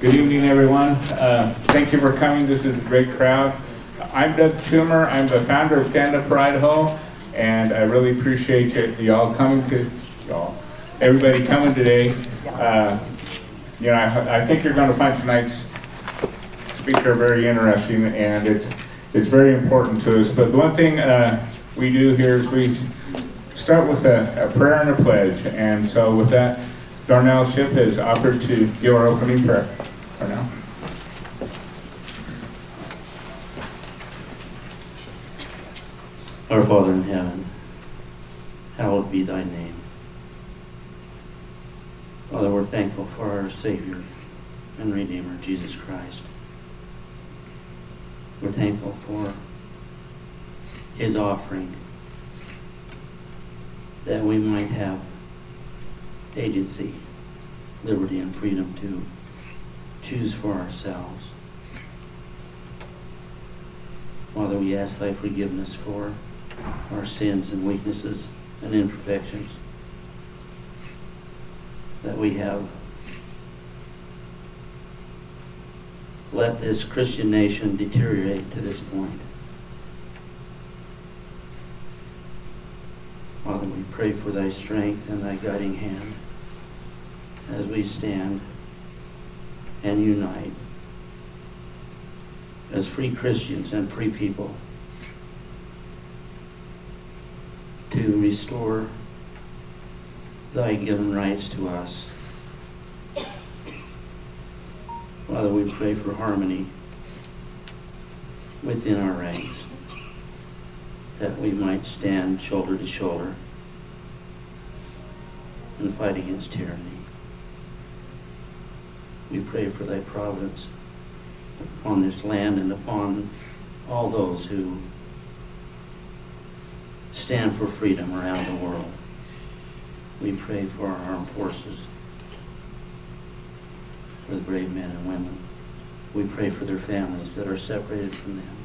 Good evening, everyone. Thank you for coming. This is a great crowd. I'm Doug Toomer. I'm the founder of Stand Up for Idaho, and I really appreciate y'all coming everybody coming today. I think you're going to find tonight's speaker very interesting, and it's very important to us. But the one thing we do here is we start with a prayer and a pledge. And so with that, Darnell Ship has offered to give our opening prayer. Darnell. Our Father in heaven, hallowed be thy name. Father, we're thankful for our Savior and Redeemer, Jesus Christ. We're thankful for his offering that we might have agency, liberty, and freedom to choose for ourselves. Father, we ask thy forgiveness for our sins and weaknesses and imperfections that we have let this Christian nation deteriorate to this point. Father, we pray for thy strength and thy guiding hand as we stand and unite as free Christians and free people to restore thy given rights to us. Father, we pray for harmony within our ranks, that we might stand shoulder to shoulder and fight against tyranny. We pray for thy providence upon this land and upon all those who stand for freedom around the world. We pray for our armed forces, for the brave men and women. We pray for their families that are separated from them.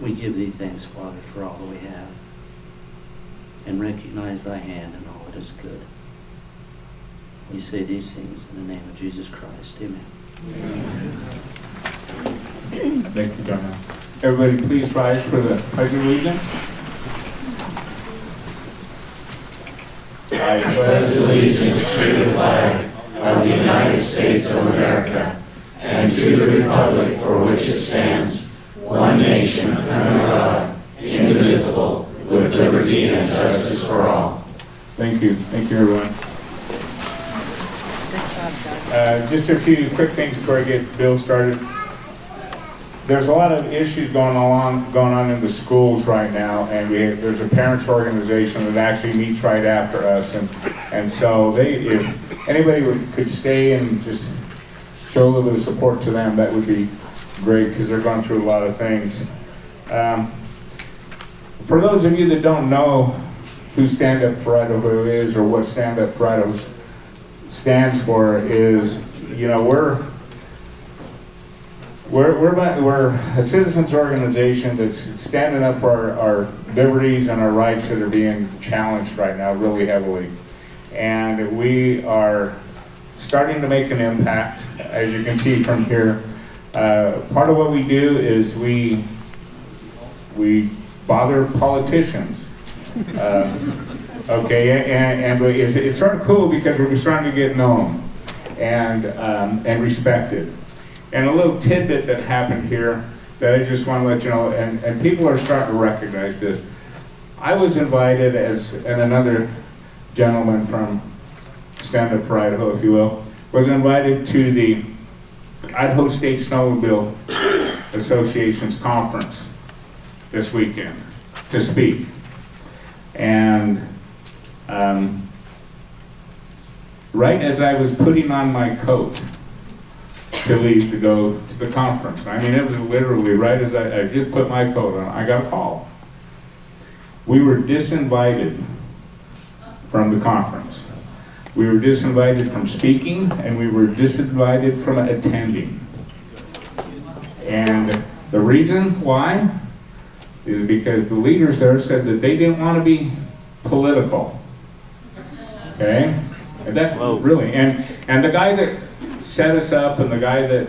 We give thee thanks, Father, for all that we have, and recognize thy hand in all that is good. We say these things in the name of Jesus Christ. Amen. Amen. Thank you, John. Everybody please rise for the Pledge of Allegiance. I pledge allegiance to the flag of the United States of America and to the republic for which it stands, one nation under God, indivisible, with liberty and justice for all. Thank you. Thank you, everyone. Just a few quick things before I get Bill started. There's a lot of issues going on in the schools right now, and there's a parents organization that actually meets right after us, and so if anybody could stay and just show a little bit of support to them, that would be great, because they're going through a lot of things. For those of you that don't know who Stand Up for Idaho is, or what Stand Up for Idaho stands for, is, we're a citizens organization that's standing up for our liberties and our rights that are being challenged right now really heavily. And we are starting to make an impact, as you can see from here. Part of what we do is we bother politicians. And it's sort of cool because we're starting to get known and respected. And a little tidbit that happened here that I just want to let you know, and people are starting to recognize this. I was invited, and another gentleman from Stand Up for Idaho, if you will, was invited to the Idaho State Snowmobile Association's conference this weekend to speak. And right as I was putting on my coat to leave to go to the conference, I mean, it was literally right as I just put my coat on, I got a call. We were disinvited from the conference. We were disinvited from speaking, and we were disinvited from attending. And the reason why is because the leaders there said that they didn't want to be political. Okay? And that Whoa. really, and the guy that set us up, and the guy that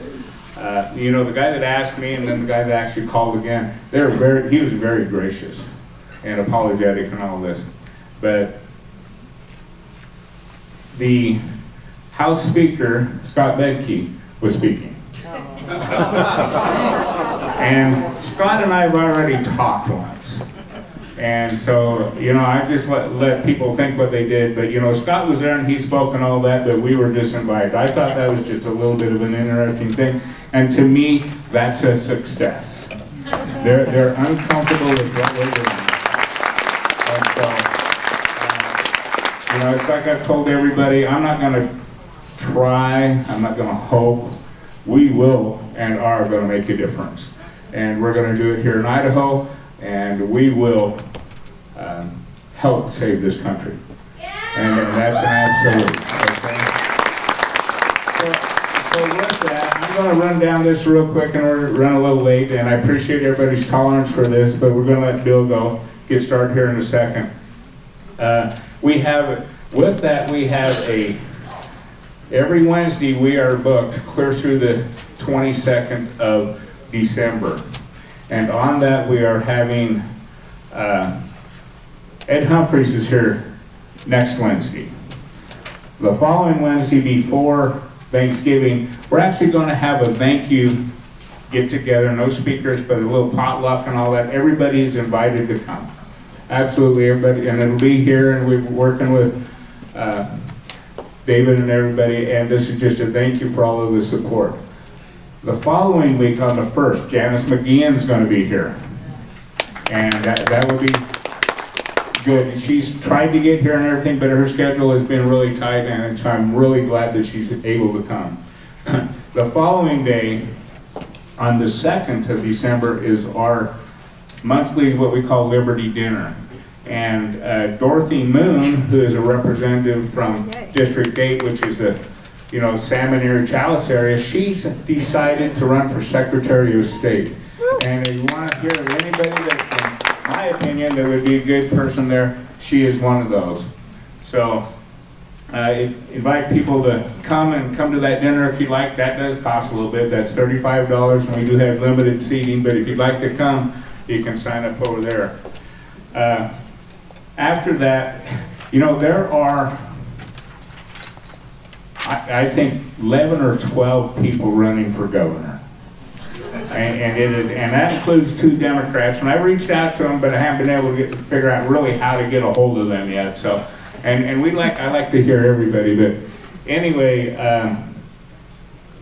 the guy that asked me, and then the guy that actually called again, he was very gracious and apologetic and all this. But the House Speaker, Scott Bedke, was speaking. And Scott and I have already talked once. And so, I just let people think what they did. But, Scott was there and he spoke and all that, but we were disinvited. I thought that was just a little bit of an interesting thing. And to me, that's a success. They're uncomfortable with what we're doing. And so, it's like I've told everybody, I'm not going to try, I'm not going to hope. We will and are going to make a difference. And we're going to do it here in Idaho, and we will help save this country. And that's an absolute. Okay? So with that, I'm going to run down this real quick, and we're running a little late, and I appreciate everybody's tolerance for this, but we're going to let Bill get started here in a second. Every Wednesday we are booked clear through the 22nd of December. And on that we are having, Ed Humphreys is here next Wednesday. The following Wednesday before Thanksgiving, we're actually going to have a thank you get together, no speakers, but a little potluck and all that. Everybody is invited to come. Absolutely everybody, and it'll be here, and we're working with David and everybody, and this is just a thank you for all of the support. The following week on the 1st, Janice McGeehan's going to be here, and that will be good. She's tried to get here and everything, but her schedule has been really tight, and so I'm really glad that she's able to come. The following day, on the 2nd of December, is our monthly, what we call Liberty Dinner. And Dorothy Moon, who is a representative from District 8, which is the Salmon Ear Chalice area, she's decided to run for Secretary of State. And if you want to hear of anybody that, in my opinion, that would be a good person there, she is one of those. So invite people to come to that dinner if you'd like. That does cost a little bit. That's $35, and we do have limited seating, but if you'd like to come, you can sign up over there. After that, there are, I think, 11 or 12 people running for governor. And that includes 2 Democrats. And I've reached out to them, but I haven't been able to figure out really how to get a hold of them yet. So, I like to hear everybody. But anyway,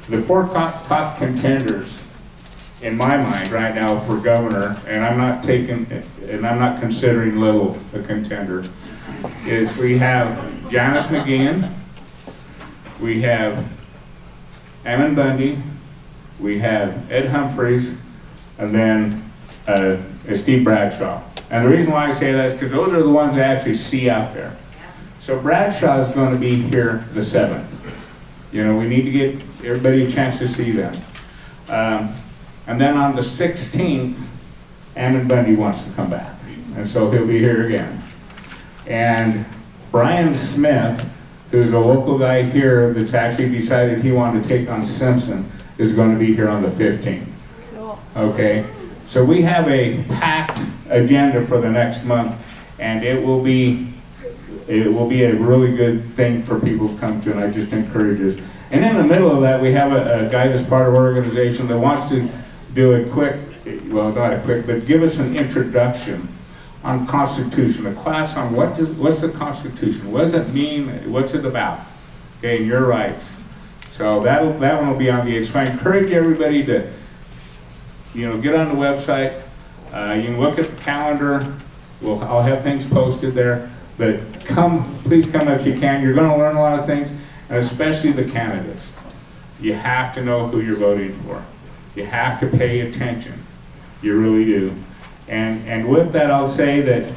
the 4 top contenders in my mind right now for governor, and I'm not considering Little a contender, is we have Janice McGeehan, we have Ammon Bundy, we have Ed Humphreys, and then Steve Bradshaw. And the reason why I say that is because those are the ones I actually see out there. So Bradshaw is going to be here the 7th. We need to get everybody a chance to see them. And then on the 16th, Ammon Bundy wants to come back. And so he'll be here again. And Brian Smith, who's a local guy here that's actually decided he wanted to take on Simpson, is going to be here on the 15th. Okay? So we have a packed agenda for the next month, and it will be a really good thing for people to come to, and I just encourage us. And in the middle of that, we have a guy that's part of our organization that wants to do a quick, well, not a quick, but give us an introduction on Constitution, a class on what's the Constitution, what does it mean, what's it about, okay, and your rights. So that one will be on the, so I encourage everybody to, get on the website, you can look at the calendar, I'll have things posted there, but please come if you can. You're going to learn a lot of things, and especially the candidates. You have to know who you're voting for. You have to pay attention. You really do. And with that, I'll say that,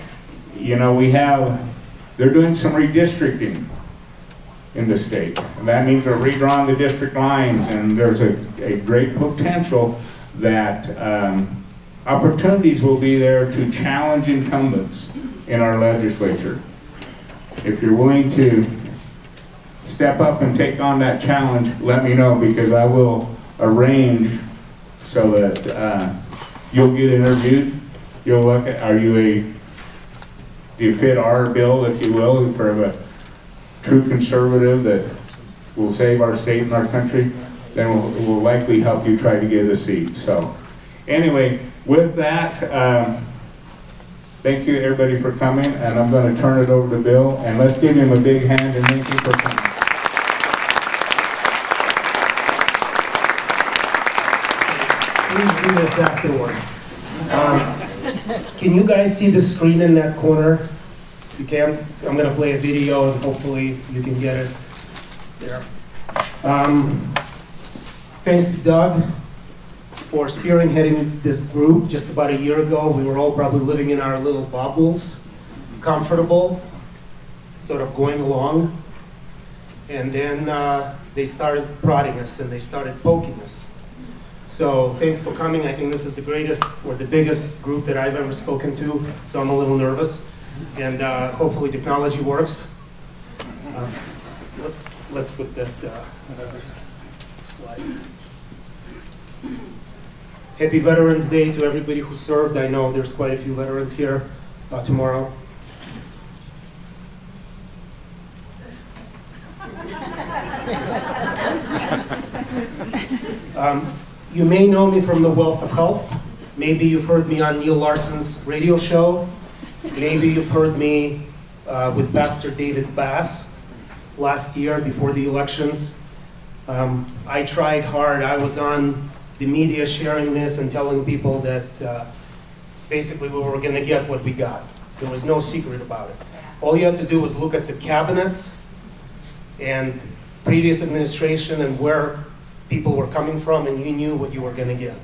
they're doing some redistricting in the state. And that means they're redrawing the district lines, and there's a great potential that opportunities will be there to challenge incumbents in our legislature. If you're willing to step up and take on that challenge, let me know, because I will arrange so that you'll get interviewed. You'll look at, do you fit our bill, if you will, for a true conservative that will save our state and our country? Then we'll likely help you try to get a seat. So anyway, with that, thank you everybody for coming, and I'm going to turn it over to Bill, and let's give him a big hand and thank you for coming. Please do this afterwards. Can you guys see the screen in that corner? You can. I'm going to play a video and hopefully you can get it there. Thanks to Doug for spearheading this group just about a year ago. We were all probably living in our little bubbles, comfortable, sort of going along. And then they started prodding us and they started poking us. So thanks for coming. I think this is the greatest or the biggest group that I've ever spoken to, so I'm a little nervous. And hopefully technology works. Let's put that slide. Happy Veterans Day to everybody who served. I know there's quite a few veterans here tomorrow. You may know me from the Wealth of Health. Maybe you've heard me on Neil Larson's radio show. Maybe you've heard me with Pastor David Bass last year before the elections. I tried hard. I was on the media sharing this and telling people that basically we were going to get what we got. There was no secret about it. All you had to do was look at the cabinets and previous administration and where people were coming from, and you knew what you were going to get.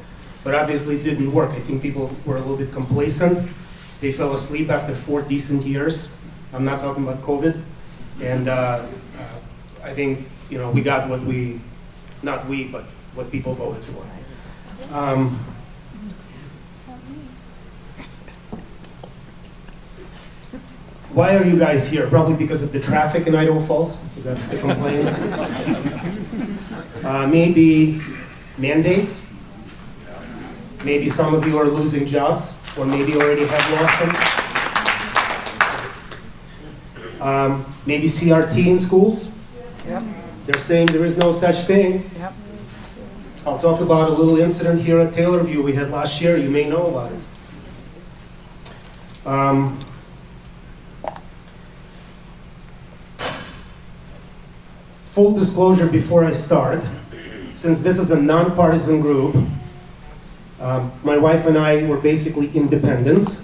But obviously it didn't work. I think people were a little bit complacent. They fell asleep after 4 decent years. I'm not talking about COVID. And I think, you know, we got what we, not we, but what people voted for. Why are you guys here? Probably because of the traffic in Idaho Falls? Is that the complaint? Maybe mandates? Maybe some of you are losing jobs, or maybe already have lost them. Maybe CRT in schools? Yep. They're saying there is no such thing. Yep. I'll talk about a little incident here at Taylorview we had last year. You may know about it. Full disclosure before I start, since this is a nonpartisan group, my wife and I were basically independents,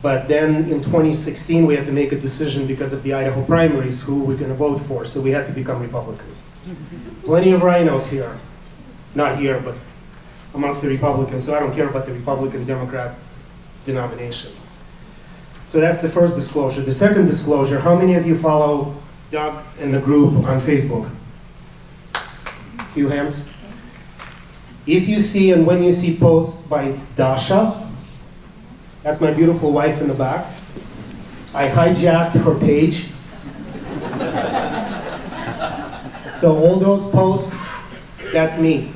but then in 2016 we had to make a decision because of the Idaho primaries who we're going to vote for, so we had to become Republicans. Plenty of rhinos here, not here, but amongst the Republicans, so I don't care about the Republican-Democrat denomination. So that's the first disclosure. The second disclosure, how many of you follow Doug and the group on Facebook? A few hands. If you see and when you see posts by Dasha, that's my beautiful wife in the back. I hijacked her page. So all those posts, that's me.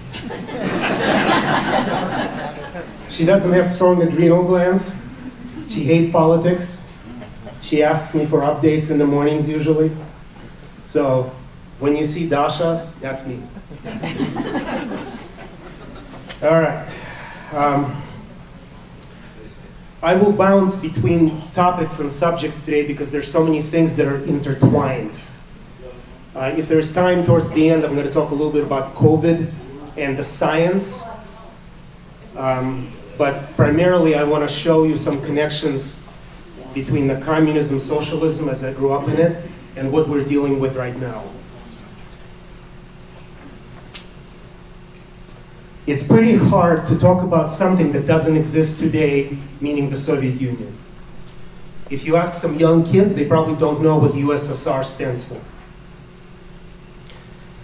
She doesn't have strong adrenal glands. She hates politics. She asks me for updates in the mornings usually. So when you see Dasha, that's me. All right. I will bounce between topics and subjects today because there's so many things that are intertwined. If there's time towards the end, I'm going to talk a little bit about COVID and the science. But primarily, I want to show you some connections between the communism, socialism, as I grew up in it, and what we're dealing with right now. It's pretty hard to talk about something that doesn't exist today, meaning the Soviet Union. If you ask some young kids, they probably don't know what the USSR stands for.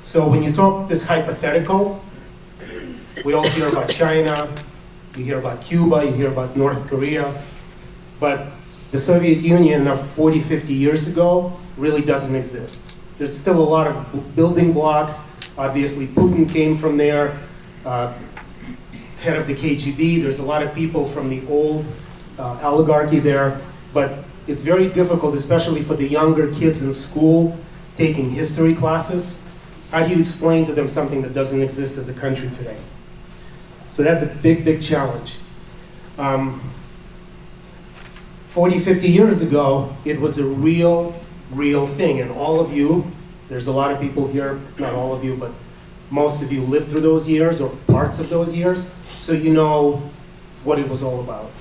So when you talk this hypothetical, we all hear about China, you hear about Cuba, you hear about North Korea, but the Soviet Union of 40, 50 years ago really doesn't exist. There's still a lot of building blocks. Obviously, Putin came from there, head of the KGB. There's a lot of people from the old oligarchy there, but it's very difficult, especially for the younger kids in school taking history classes. How do you explain to them something that doesn't exist as a country today? So that's a big, big challenge. 40, 50 years ago, it was a real thing. And all of you, there's a lot of people here, not all of you, but most of you lived through those years or parts of those years, so you know what it was all about.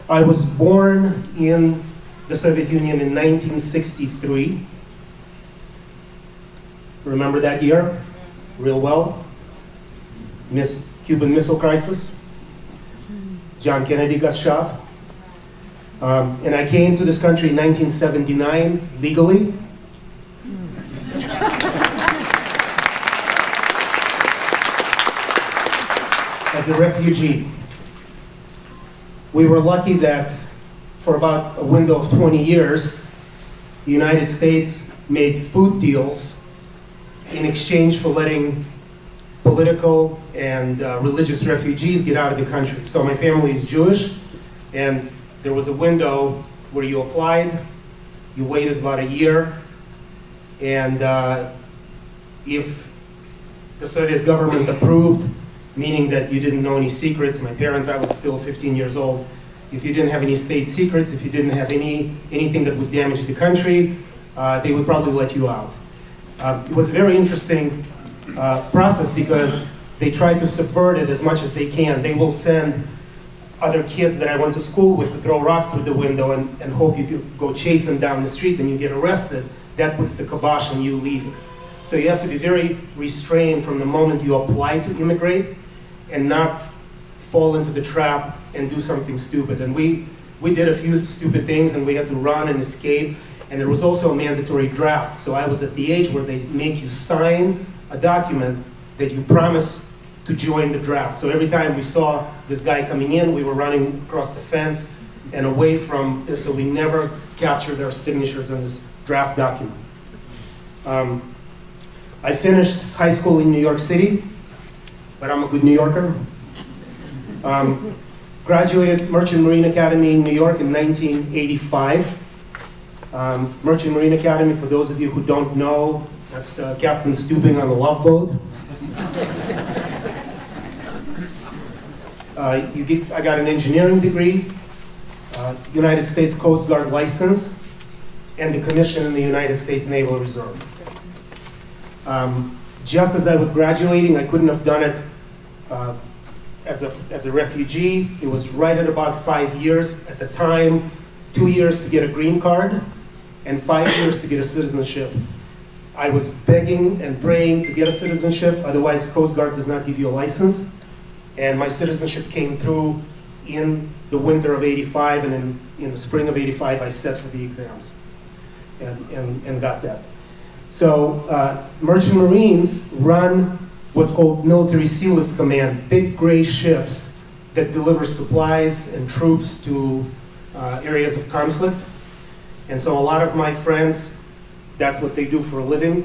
I was born in the Soviet Union in 1963. Remember that year real well? Cuban Missile Crisis. John Kennedy got shot. And I came to this country in 1979 legally. As a refugee. We were lucky that for about a window of 20 years, the United States made food deals in exchange for letting political and religious refugees get out of the country. So my family is Jewish, and there was a window where you applied, you waited about a year, and if the Soviet government approved, meaning that you didn't know any secrets, my parents, I was still 15 years old, if you didn't have any state secrets, if you didn't have anything that would damage the country, they would probably let you out. It was a very interesting process because they try to subvert it as much as they can. They will send other kids that I went to school with to throw rocks through the window and hope you could go chase them down the street and you get arrested. That puts the kibosh on you leaving. So you have to be very restrained from the moment you apply to immigrate and not fall into the trap and do something stupid. And we did a few stupid things and we had to run and escape. And there was also a mandatory draft. So I was at the age where they make you sign a document that you promise to join the draft. So every time we saw this guy coming in, we were running across the fence and away from this, so we never captured their signatures on this draft document. I finished high school in New York City, but I'm a good New Yorker. Graduated Merchant Marine Academy in New York in 1985. Merchant Marine Academy, for those of you who don't know, that's the captain stooping on the love boat. I got an engineering degree, United States Coast Guard license, and the commission in the United States Naval Reserve. Just as I was graduating, I couldn't have done it as a refugee. It was right at about 5 years. At the time, 2 years to get a green card and 5 years to get a citizenship. I was begging and praying to get a citizenship, otherwise Coast Guard does not give you a license. And my citizenship came through in the winter of '85, and in the spring of '85 I sat for the exams and got that. So Merchant Marines run what's called Military Sea Lift Command, big gray ships that deliver supplies and troops to areas of conflict. And so a lot of my friends, that's what they do for a living.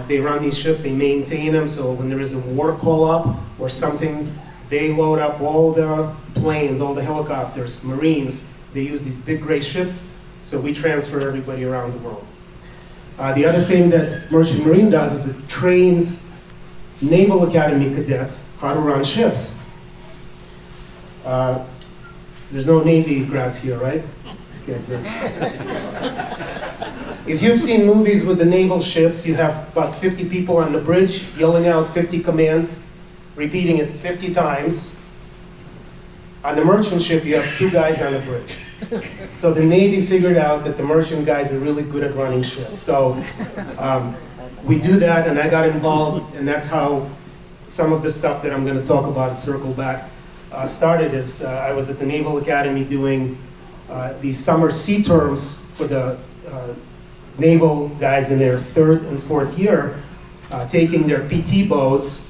They run these ships, they maintain them, so when there is a war call-up or something, they load up all the planes, all the helicopters, Marines. They use these big gray ships, so we transfer everybody around the world. The other thing that Merchant Marine does is it trains Naval Academy cadets how to run ships. There's no Navy grads here, right? Okay, good. If you've seen movies with the naval ships, you have about 50 people on the bridge yelling out 50 commands, repeating it 50 times. On the merchant ship, you have 2 guys on the bridge. So the Navy figured out that the merchant guys are really good at running ships. So we do that, and I got involved, and that's how some of the stuff that I'm going to talk about, circle back, started. As I was at the Naval Academy doing these summer sea terms for the naval guys in their 3rd and 4th year, taking their PT boats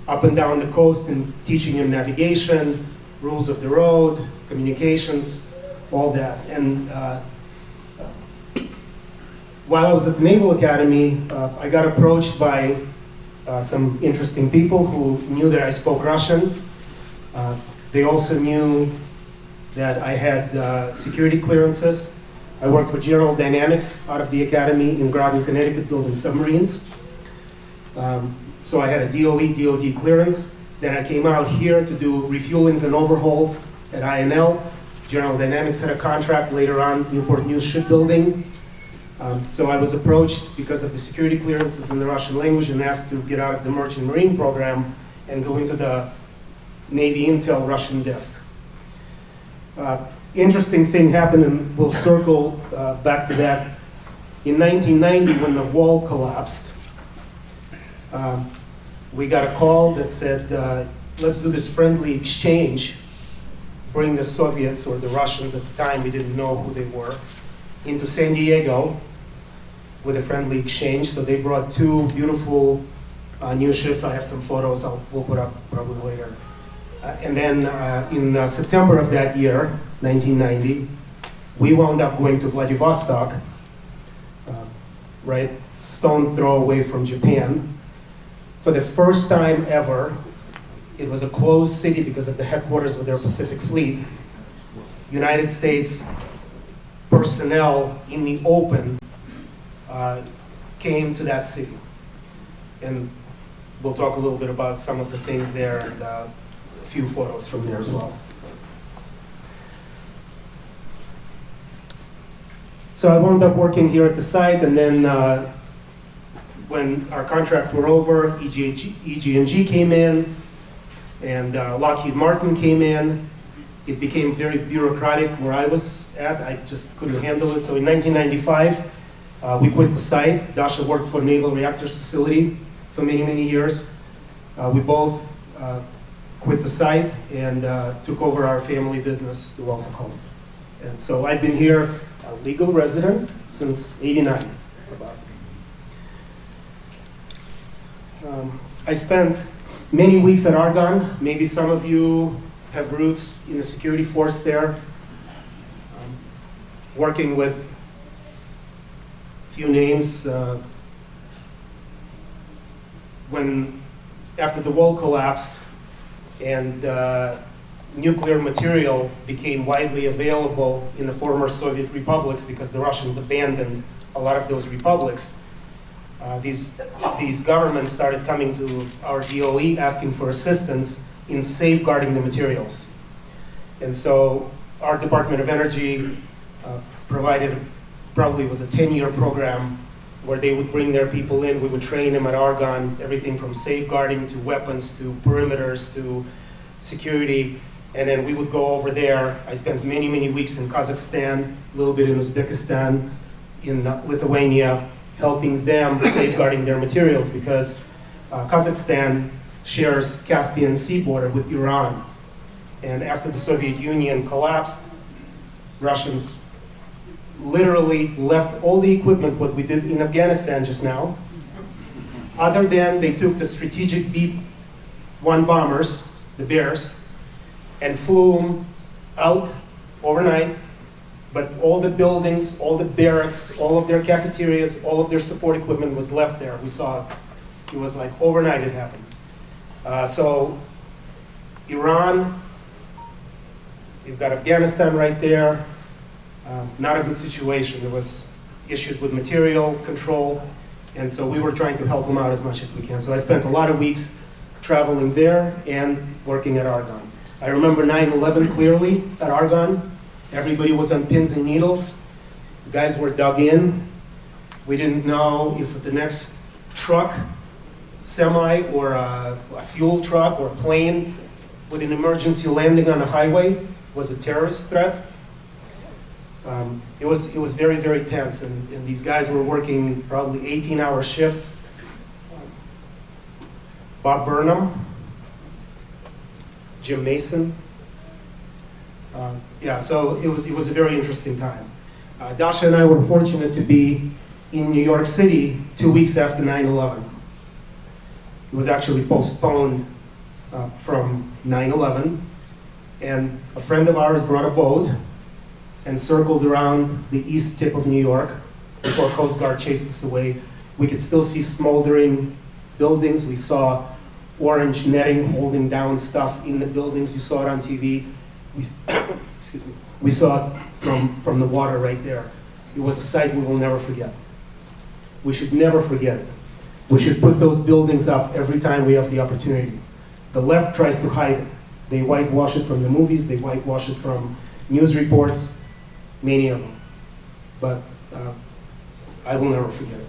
up and down the coast and teaching them navigation, rules of the road, communications, all that. And while I was at the Naval Academy, I got approached by some interesting people who knew that I spoke Russian. They also knew that I had security clearances. I worked for General Dynamics out of the Academy in Groton, Connecticut, building submarines. So I had a DOE, DOD clearance. Then I came out here to do refuelings and overhauls at INL. General Dynamics had a contract later on, Newport News Shipbuilding. So I was approached because of the security clearances in the Russian language and asked to get out of the Merchant Marine program and go into the Navy Intel Russian desk. Interesting thing happened, and we'll circle back to that. In 1990, when the wall collapsed, we got a call that said, let's do this friendly exchange, bring the Soviets, or the Russians at the time, we didn't know who they were, into San Diego with a friendly exchange. So they brought two beautiful new ships. I have some photos we'll put up probably later. And then in September of that year, 1990, we wound up going to Vladivostok, right, stone throw away from Japan. For the first time ever, it was a closed city because of the headquarters of their Pacific Fleet. United States personnel in the open came to that city. And we'll talk a little bit about some of the things there and a few photos from there as well. So I wound up working here at the site, and then when our contracts were over, EG&G came in, and Lockheed Martin came in. It became very bureaucratic where I was at. I just couldn't handle it. So in 1995, we quit the site. Dasha worked for Naval Reactors Facility for many, many years. We both quit the site and took over our family business, the Wealth of Home. And so I've been here, a legal resident, since '89. I spent many weeks at Argonne. Maybe some of you have roots in the security force there, working with a few names. After the wall collapsed and nuclear material became widely available in the former Soviet republics because the Russians abandoned a lot of those republics, these governments started coming to our DOE asking for assistance in safeguarding the materials. And so our Department of Energy provided, probably was a 10-year program where they would bring their people in, we would train them at Argonne, everything from safeguarding to weapons to perimeters to security, and then we would go over there. I spent many, many weeks in Kazakhstan, a little bit in Uzbekistan, in Lithuania, helping them safeguarding their materials because Kazakhstan shares Caspian Sea border with Iran. And after the Soviet Union collapsed, Russians literally left all the equipment, what we did in Afghanistan just now, other than they took the strategic B-1 bombers, the Bears, and flew them out overnight. But all the buildings, all the barracks, all of their cafeterias, all of their support equipment was left there. We saw it was like overnight it happened. So Iran, you've got Afghanistan right there. Not a good situation. There was issues with material control, and so we were trying to help them out as much as we can. So I spent a lot of weeks traveling there and working at Argonne. I remember 9/11 clearly at Argonne. Everybody was on pins and needles. The guys were dug in. We didn't know if the next truck, semi, or a fuel truck or a plane with an emergency landing on a highway was a terrorist threat. It was very, very tense, and these guys were working probably 18-hour shifts. Bob Burnham, Jim Mason. Yeah, so it was a very interesting time. Dasha and I were fortunate to be in New York City 2 weeks after 9/11. It was actually postponed from 9/11, And a friend of ours brought a boat and circled around the east tip of New York before Coast Guard chased us away. We could still see smoldering buildings. We saw orange netting holding down stuff in the buildings. You saw it on TV. Excuse me. We saw it from the water right there. It was a sight we will never forget. We should never forget it. We should put those buildings up every time we have the opportunity. The left tries to hide it. They whitewash it from the movies, they whitewash it from news reports, many of them. But I will never forget it.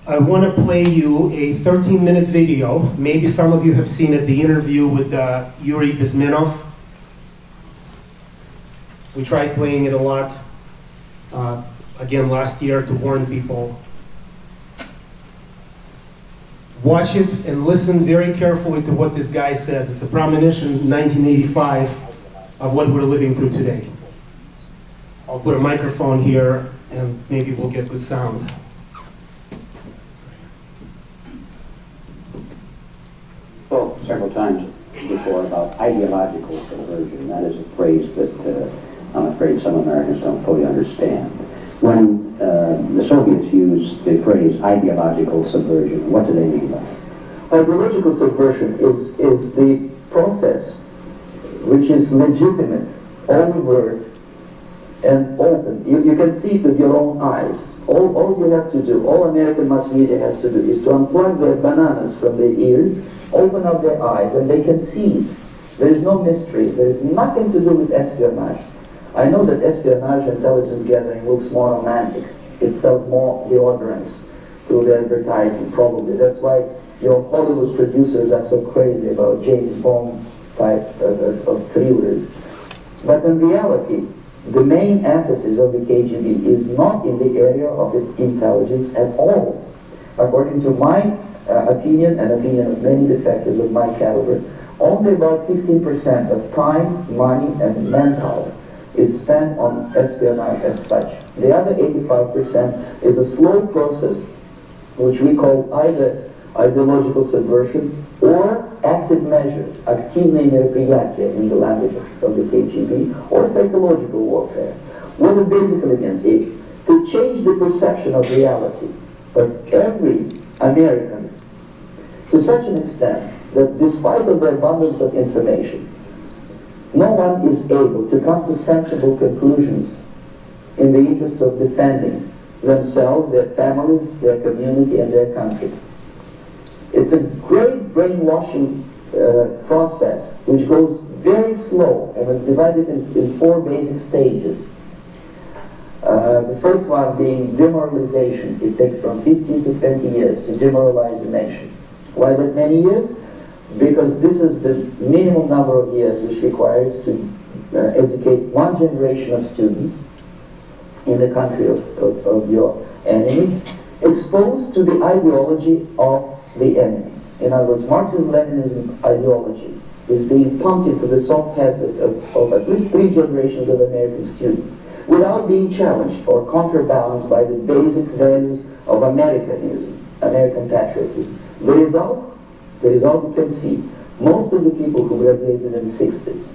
I want to play you a 13-minute video. Maybe some of you have seen it, the interview with Yuri Bezmenov. We tried playing it a lot, again last year, to warn people. Watch it and listen very carefully to what this guy says. It's a premonition in 1985 of what we're living through today. I'll put a microphone here and maybe we'll get good sound. Spoke several times before about ideological subversion. That is a phrase that I'm afraid some Americans don't fully understand. When the Soviets used the phrase ideological subversion, what do they mean by it? Ideological subversion is the process which is legitimate, overt, and open. You can see it with your own eyes. All you have to do, all American mass media has to do, is to unplug their bananas from their ears, open up their eyes, and they can see it. There is no mystery. There is nothing to do with espionage. I know that espionage intelligence gathering looks more romantic. It sells more deodorants through the advertising, probably. That's why your Hollywood producers are so crazy about James Bond type of thrillers. But in reality, the main emphasis of the KGB is not in the area of intelligence at all. According to my opinion, and opinion of many defectors of my caliber, only about 15% of time, money, and manpower is spent on espionage as such. The other 85% is a slow process which we call either ideological subversion or active measures, активные мероприятия in the language of the KGB, or psychological warfare. What it basically means is to change the perception of reality of every American to such an extent that despite of the abundance of information, no one is able to come to sensible conclusions in the interests of defending themselves, their families, their community, and their country. It's a great brainwashing process which goes very slow, and it's divided in 4 basic stages. The first one being demoralization. It takes from 15 to 20 years to demoralize a nation. Why that many years? Because this is the minimum number of years which requires to educate one generation of students in the country of your enemy, exposed to the ideology of the enemy. In other words, Marxism-Leninism ideology is being pumped into the soft heads of at least 3 generations of American students without being challenged or counterbalanced by the basic values of Americanism, American patriotism. The result you can see, most of the people who graduated in the 60s,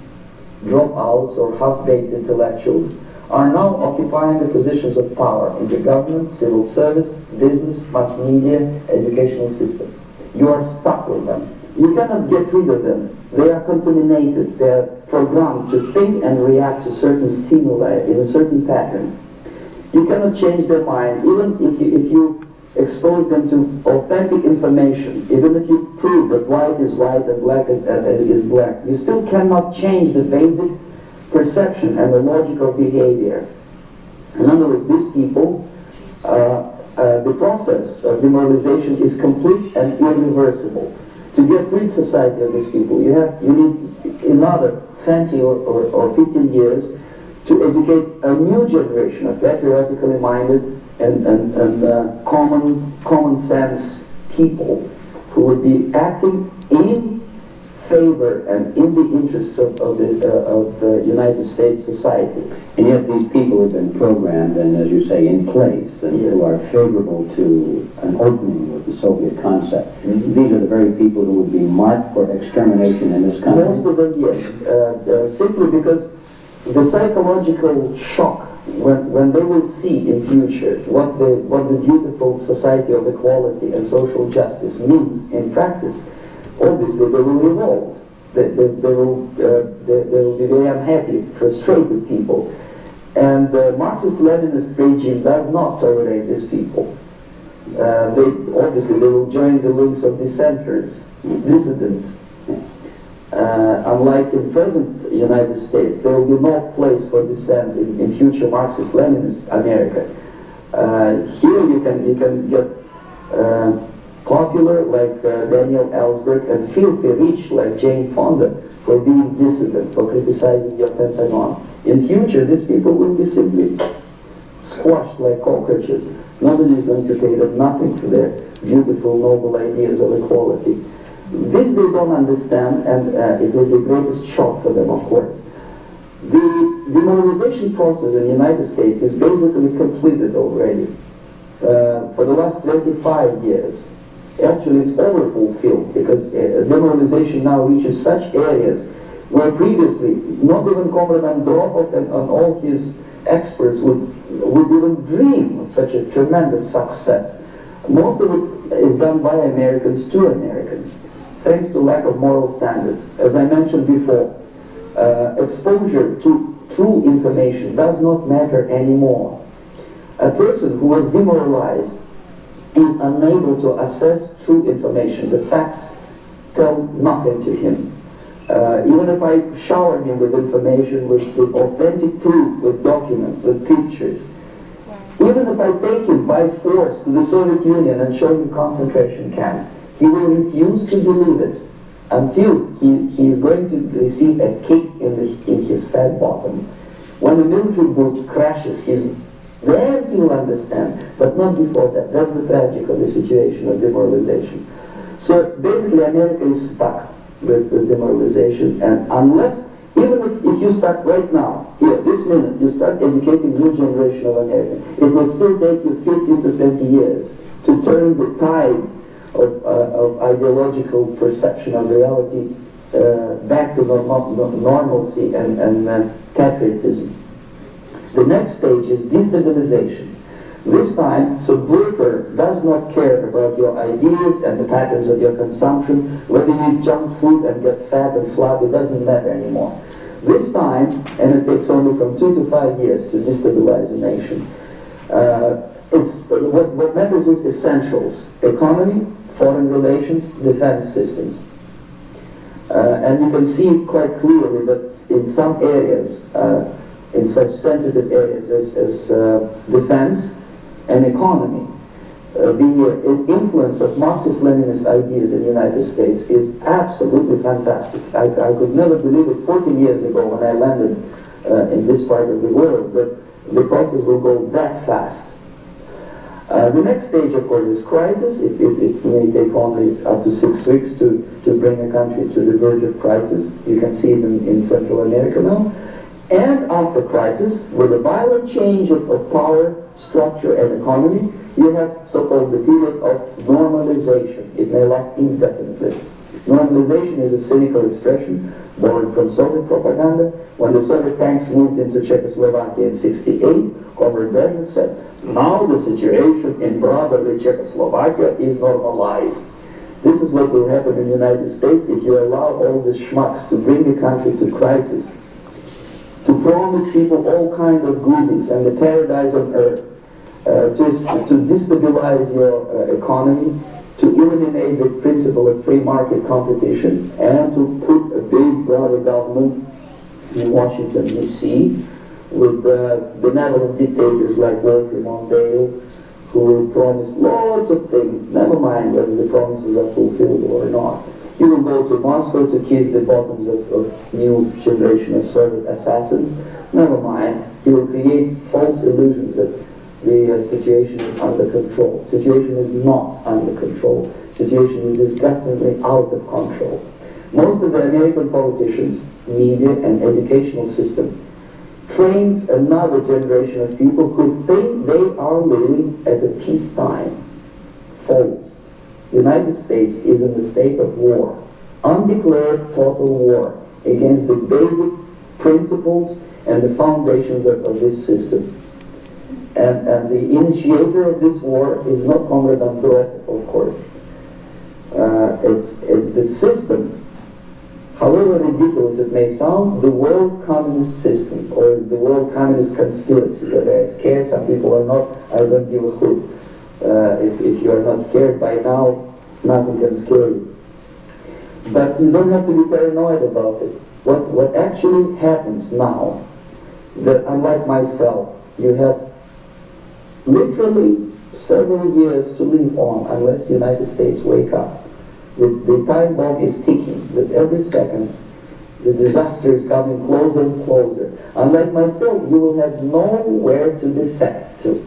dropouts or half-baked intellectuals, are now occupying the positions of power in the government, civil service, business, mass media, educational system. You are stuck with them. You cannot get rid of them. They are contaminated. They are programmed to think and react to certain stimuli in a certain pattern. You cannot change their mind, even if you expose them to authentic information, even if you prove that white is white and black is black. You still cannot change the basic perception and the logic of behavior. In other words, these people, the process of demoralization is complete and irreversible. To get rid society of these people, you need another 20 or 15 years to educate a new generation of patriotically minded and common sense people who would be acting in favor and in the interests of the United States society. And yet these people have been programmed and, as you say, in place, and who are favorable to an opening with the Soviet concept. These are the very people who would be marked for extermination in this country. Most of them, yes. Simply because the psychological shock when they will see in future what the beautiful society of equality and social justice means in practice, obviously they will revolt. They will be very unhappy, frustrated people. And the Marxist-Leninist regime does not tolerate these people. Obviously they will join the links of dissenters, dissidents. Unlike in present United States, there will be no place for dissent in future Marxist-Leninist America. Here you can get popular like Daniel Ellsberg and filthy rich like Jane Fonda for being dissident, for criticizing your Pentagon. In future, these people will be simply squashed like cockroaches. Nobody is going to pay them nothing for their beautiful, noble ideas of equality. This they don't understand, and it will be the greatest shock for them, of course. The demoralization process in the United States is basically completed already. For the last 25 years. Actually, it's over-fulfilled, because demoralization now reaches such areas where previously not even Comrade Andropov and all his experts would even dream of such a tremendous success. Most of it is done by Americans to Americans, thanks to lack of moral standards. As I mentioned before, exposure to true information does not matter anymore. A person who was demoralized is unable to assess true information. The facts tell nothing to him. Even if I shower him with information, with authentic proof, with documents, with pictures, even if I take him by force to the Soviet Union and show him concentration camp, he will refuse to believe it until he is going to receive a kick in his fat bottom. When the military boat crashes, then he will understand, but not before that. That's the tragic of the situation of demoralization. So basically America is stuck with demoralization, and unless, even if you start right now, here, this minute, you start educating new generation of Americans, it will still take you 15 to 20 years to turn the tide of ideological perception of reality back to normalcy and patriotism. The next stage is destabilization. This time, subverter does not care about your ideas and the patterns of your consumption. Whether you eat junk food and get fat and flabby, it doesn't matter anymore. This time, and it takes only from 2 to 5 years to destabilize a nation, what matters is essentials: economy, foreign relations, defense systems. And you can see quite clearly that in some areas, in such sensitive areas as defense and economy, the influence of Marxist-Leninist ideas in the United States is absolutely fantastic. I could never believe it 14 years ago when I landed in this part of the world that the process will go that fast. The next stage, of course, is crisis. It may take only up to 6 weeks to bring a country to the verge of crisis. You can see it in Central America now. And after crisis, with a violent change of power, structure, and economy, you have so-called the period of normalization. It may last indefinitely. Normalization is a cynical expression borrowed from Soviet propaganda. When the Soviet tanks moved into Czechoslovakia in '68, Comrade Brezhnev said, "Now the situation in brotherly Czechoslovakia is normalized." This is what will happen in the United States if you allow all the schmucks to bring the country to crisis, to promise people all kinds of goodies and the paradise on earth, to destabilize your economy, to eliminate the principle of free market competition, and to put a big brother government in Washington, D.C., with benevolent dictators like Walter Mondale, who will promise lots of things, never mind whether the promises are fulfilled or not. He will go to Moscow to kiss the bottoms of new generation of Soviet assassins. Never mind, he will create false illusions that the situation is under control. Situation is not under control. Situation is disgustingly out of control. Most of the American politicians, media, and educational system trains another generation of people who think they are living at a peacetime. False. The United States is in a state of war, undeclared total war against the basic principles and the foundations of this system. And the initiator of this war is not Comrade Andropov, of course. It's the system. However ridiculous it may sound, the world communist system, or the world communist conspiracy, whether it's scared, some people are not, I don't give a hoot. If you are not scared by now, nothing can scare you. But you don't have to be paranoid about it. What actually happens now, that unlike myself, you have literally several years to live on unless the United States wake up. The time bomb is ticking, that every second the disaster is coming closer and closer. Unlike myself, you will have nowhere to defect to,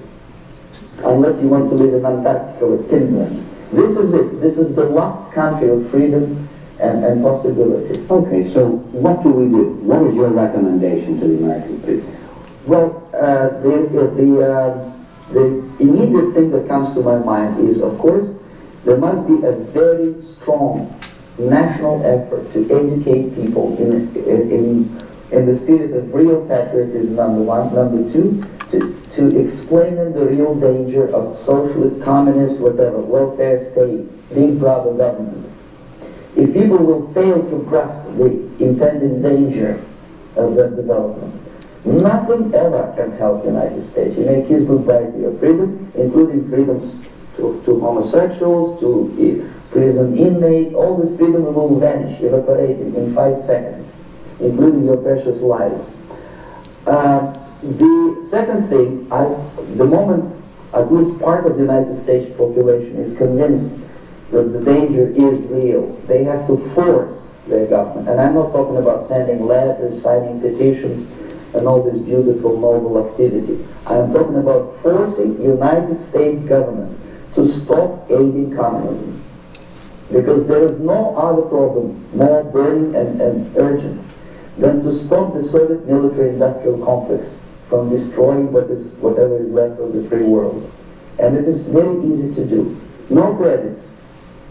unless you want to live in Antarctica with penguins. This is it. This is the last country of freedom and possibility. Okay, so what do we do? What is your recommendation to the American people? Well, the immediate thing that comes to my mind is, of course, there must be a very strong national effort to educate people in the spirit of real patriotism, number one. Number two, to explain them the real danger of socialist, communist, whatever, welfare state, big brother government. If people will fail to grasp the impending danger of that development, nothing ever can help the United States. You may kiss goodbye to your freedom, including freedoms to homosexuals, to prison inmates. All this freedom will vanish, evaporate in 5 seconds, including your precious lives. The second thing, the moment at least part of the United States population is convinced that the danger is real, they have to force their government. And I'm not talking about sending letters, signing petitions, and all this beautiful, noble activity. I am talking about forcing United States government to stop aiding communism. Because there is no other problem more burning and urgent than to stop the Soviet military-industrial complex from destroying whatever is left of the free world. And it is very easy to do. No credits,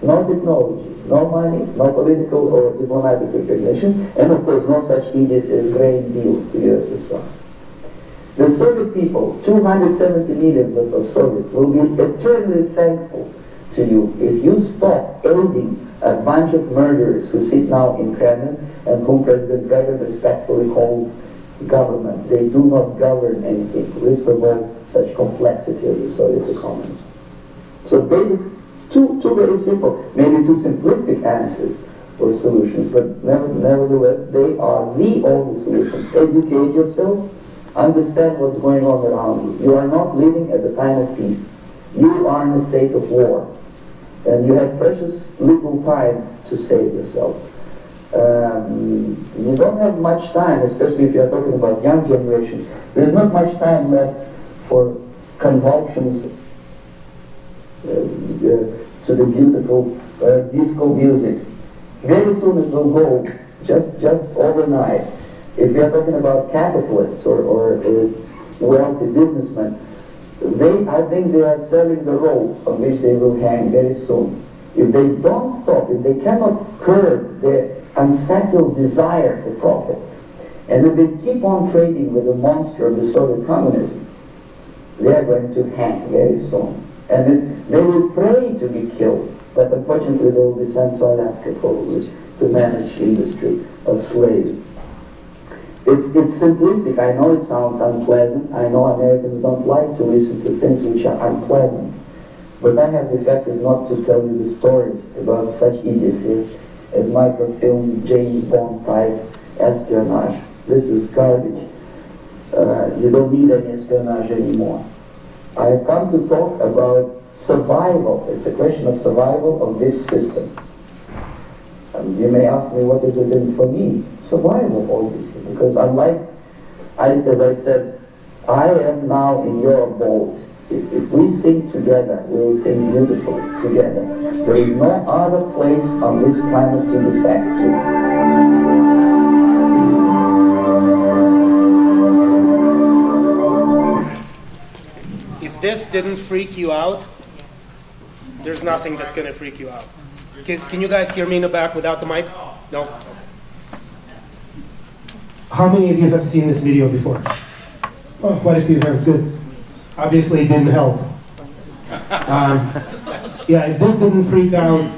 no technology, no money, no political or diplomatic recognition, and of course no such idiots as grain deals to USSR. The Soviet people, 270 millions of Soviets, will be eternally thankful to you if you stop aiding a bunch of murderers who sit now in Kremlin and whom President Reagan respectfully calls government. They do not govern anything, least of all such complexity as the Soviet economy. So basically, two very simple, maybe too simplistic answers or solutions, but nevertheless, they are the only solutions. Educate yourself, understand what's going on around you. You are not living at a time of peace. You are in a state of war. And you have precious little time to save yourself. You don't have much time, especially if you're talking about young generation. There's not much time left for convulsions to the beautiful disco music. Very soon it will go, just overnight. If we are talking about capitalists or wealthy businessmen, I think they are selling the rope on which they will hang very soon. If they don't stop, if they cannot curb their unsettled desire for profit, and if they keep on trading with the monster of the Soviet communism, they are going to hang very soon. And then they will pray to be killed, but unfortunately they will be sent to Alaska probably to manage industry of slaves. It's simplistic. I know it sounds unpleasant. I know Americans don't like to listen to things which are unpleasant. But I have defected not to tell you the stories about such idiocies as microfilm, James Bond type espionage. This is garbage. You don't need any espionage anymore. I have come to talk about survival. It's a question of survival of this system. And you may ask me, what is it in for me? Survival, obviously. Because as I said, I am now in your boat. If we sing together, we will sing beautifully together. There is no other place on this planet to defect to. If this didn't freak you out, there's nothing that's going to freak you out. Can you guys hear me in the back without the mic? No? How many of you have seen this video before? Oh, quite a few hands, good. Obviously it didn't help. Yeah, if this didn't freak out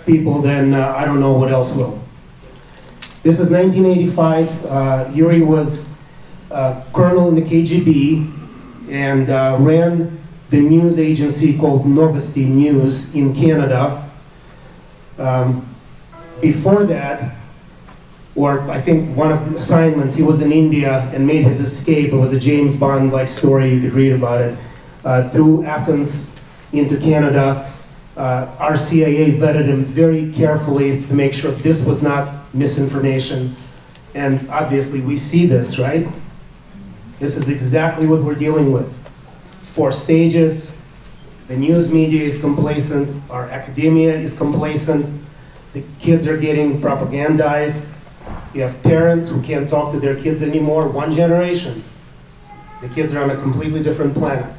people, then I don't know what else will. This is 1985. Yuri was colonel in the KGB and ran the news agency called Novosti News in Canada. Before that, or I think one of the assignments, he was in India and made his escape. It was a James Bond-like story, you could read about it. Through Athens into Canada, our CIA vetted him very carefully to make sure this was not misinformation. And obviously we see this, right? This is exactly what we're dealing with. 4 stages, the news media is complacent, our academia is complacent, the kids are getting propagandized. You have parents who can't talk to their kids anymore, one generation. The kids are on a completely different planet.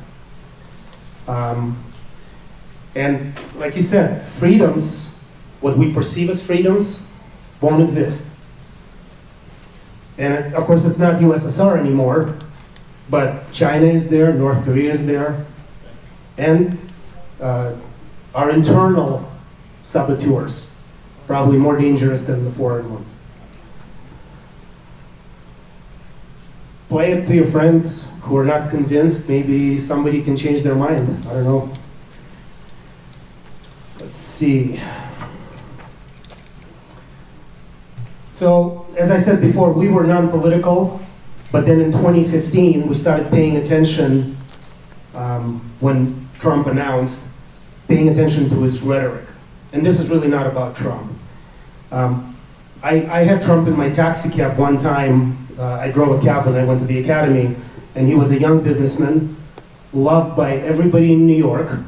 And like you said, freedoms, what we perceive as freedoms, won't exist. And of course it's not USSR anymore, but China is there, North Korea is there, and our internal saboteurs, probably more dangerous than the foreign ones. Play it to your friends who are not convinced. Maybe somebody can change their mind. I don't know. Let's see. So, as I said before, we were non-political, but then in 2015, we started paying attention when Trump announced, paying attention to his rhetoric. And this is really not about Trump. I had Trump in my taxi cab one time. I drove a cab when I went to the academy, and he was a young businessman, loved by everybody in New York.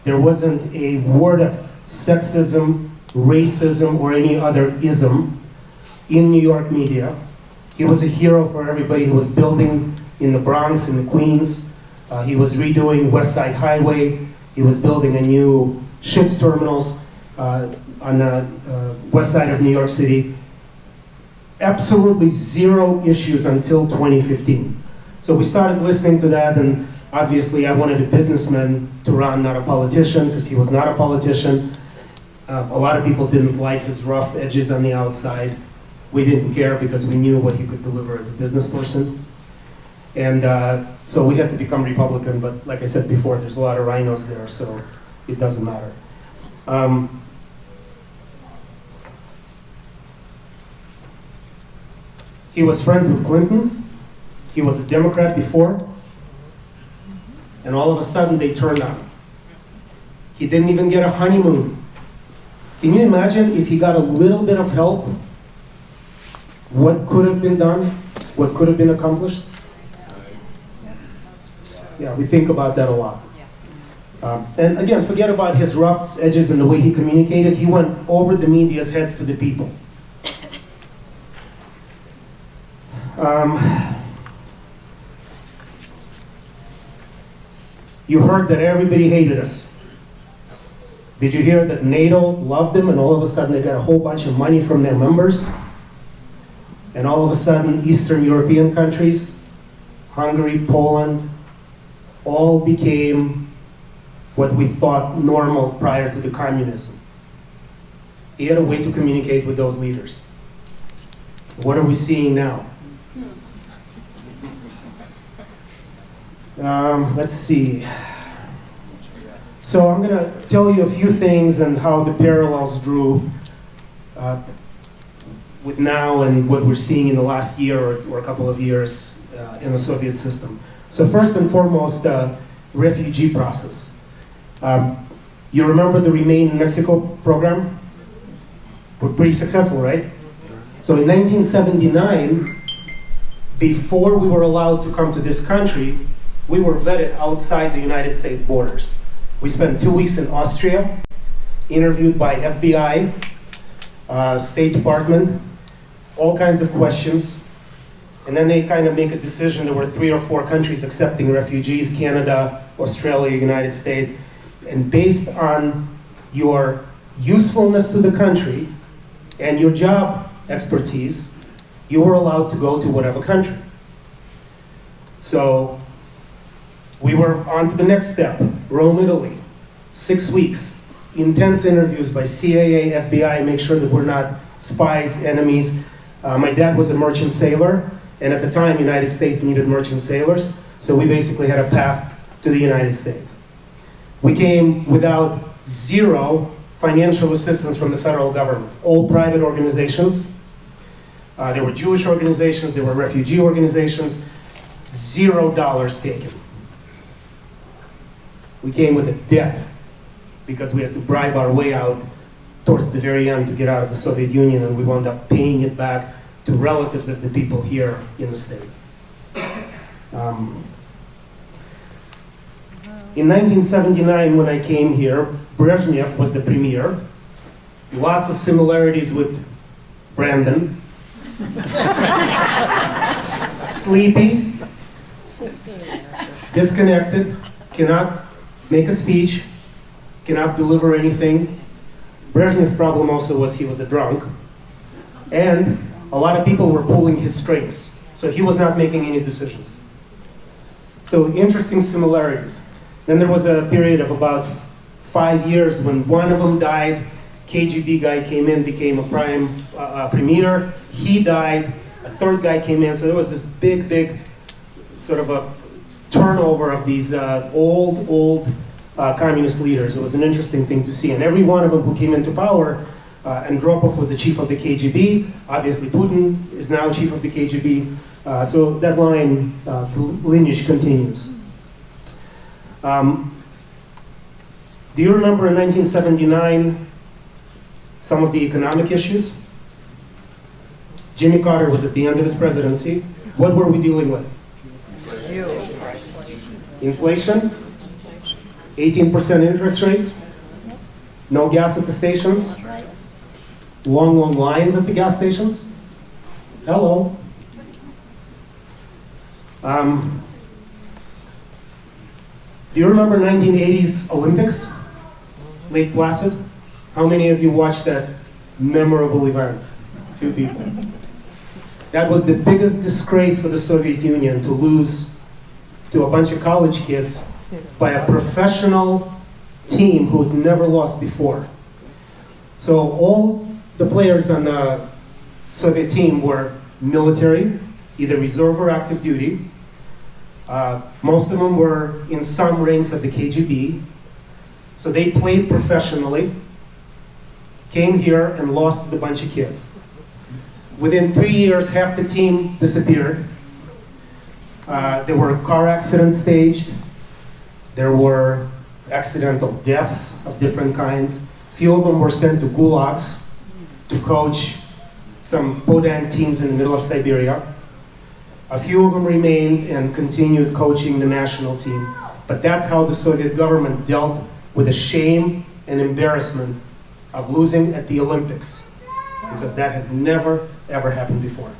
There wasn't a word of sexism, racism, or any other ism in New York media. He was a hero for everybody. He was building in the Bronx, in the Queens. He was redoing West Side Highway. He was building a new ships terminals on the west side of New York City. Absolutely zero issues until 2015. So we started listening to that, and obviously I wanted a businessman to run, not a politician, because he was not a politician. A lot of people didn't like his rough edges on the outside. We didn't care because we knew what he could deliver as a business person. And so we had to become Republican, but like I said before, there's a lot of rhinos there, so it doesn't matter. He was friends with Clintons. He was a Democrat before. And all of a sudden they turned on him. He didn't even get a honeymoon. Can you imagine if he got a little bit of help? What could have been done? What could have been accomplished? Yeah, we think about that a lot. And again, forget about his rough edges and the way he communicated. He went over the media's heads to the people. You heard that everybody hated us. Did you hear that NATO loved them and all of a sudden they got a whole bunch of money from their members? And all of a sudden Eastern European countries, Hungary, Poland, all became what we thought normal prior to the communism. He had a way to communicate with those leaders. What are we seeing now? Let's see. So I'm going to tell you a few things and how the parallels drew with now and what we're seeing in the last year or a couple of years in the Soviet system. So first and foremost, refugee process. You remember the Remain in Mexico program? We're pretty successful, right? So in 1979, before we were allowed to come to this country, we were vetted outside the United States borders. We spent 2 weeks in Austria, interviewed by FBI, State Department, all kinds of questions. And then they kind of make a decision. There were 3 or 4 countries accepting refugees: Canada, Australia, United States. And based on your usefulness to the country and your job expertise, you were allowed to go to whatever country. So we were on to the next step, Rome, Italy. 6 weeks, intense interviews by CIA, FBI, make sure that we're not spies, enemies. My dad was a merchant sailor, and at the time, United States needed merchant sailors, so we basically had a path to the United States. We came without zero financial assistance from the federal government, all private organizations. There were Jewish organizations, there were refugee organizations, $0 taken. We came with a debt because we had to bribe our way out towards the very end to get out of the Soviet Union, and we wound up paying it back to relatives of the people here in the States. In 1979, when I came here, Brezhnev was the premier. Lots of similarities with Brandon. Sleepy, disconnected, cannot make a speech, cannot deliver anything. Brezhnev's problem also was he was a drunk. And a lot of people were pulling his strings, so he was not making any decisions. So interesting similarities. Then there was a period of about 5 years when one of them died. KGB guy came in, became a premier. He died. A third guy came in. So there was this big sort of a turnover of these old communist leaders. It was an interesting thing to see. And every one of them who came into power, Andropov was the chief of the KGB. Obviously, Putin is now chief of the KGB. So that line, the lineage continues. Do you remember in 1979 some of the economic issues? Jimmy Carter was at the end of his presidency. What were we dealing with? Inflation, 18% interest rates, no gas at the stations, long lines at the gas stations. Hello. Do you remember 1980s Olympics? Lake Placid? How many of you watched that memorable event? A few people. That was the biggest disgrace for the Soviet Union, to lose to a bunch of college kids by a professional team who's never lost before. So all the players on the Soviet team were military, either reserve or active duty. Most of them were in some ranks of the KGB. So they played professionally, came here and lost a bunch of kids. Within 3 years, half the team disappeared. There were car accidents staged. There were accidental deaths of different kinds. Few of them were sent to gulags to coach some podang teams in the middle of Siberia. A few of them remained and continued coaching the national team. But that's how the Soviet government dealt with the shame and embarrassment of losing at the Olympics, because that has never, ever happened before.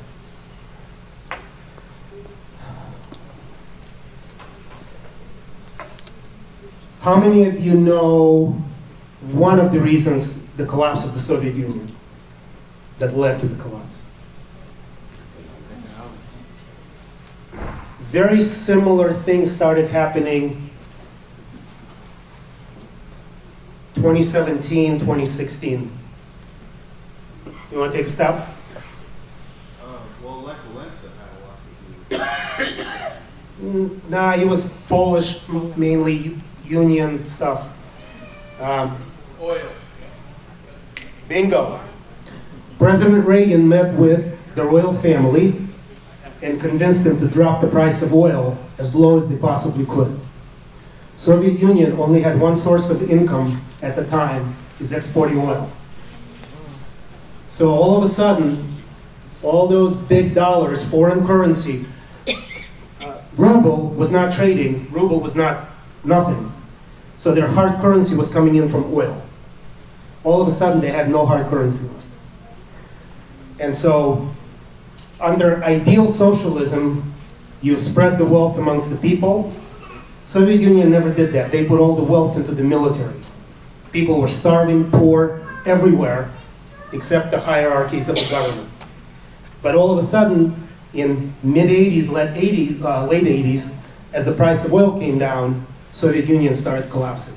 How many of you know one of the reasons the collapse of the Soviet Union that led to the collapse? Very similar things started happening 2017, 2016. You want to take a stab? Well, Lech Walesa had a lot to do. Nah, he was Polish, mainly union stuff. Oil. Bingo. President Reagan met with the royal family and convinced them to drop the price of oil as low as they possibly could. Soviet Union only had one source of income at the time, is exporting oil. So all of a sudden, all those big dollars, foreign currency, ruble was not trading, ruble was not nothing. So their hard currency was coming in from oil. All of a sudden, they had no hard currency left. And so, under ideal socialism, you spread the wealth amongst the people. Soviet Union never did that. They put all the wealth into the military. People were starving, poor, everywhere, except the hierarchies of the government. But all of a sudden, in mid-80s, late 80s, as the price of oil came down, Soviet Union started collapsing.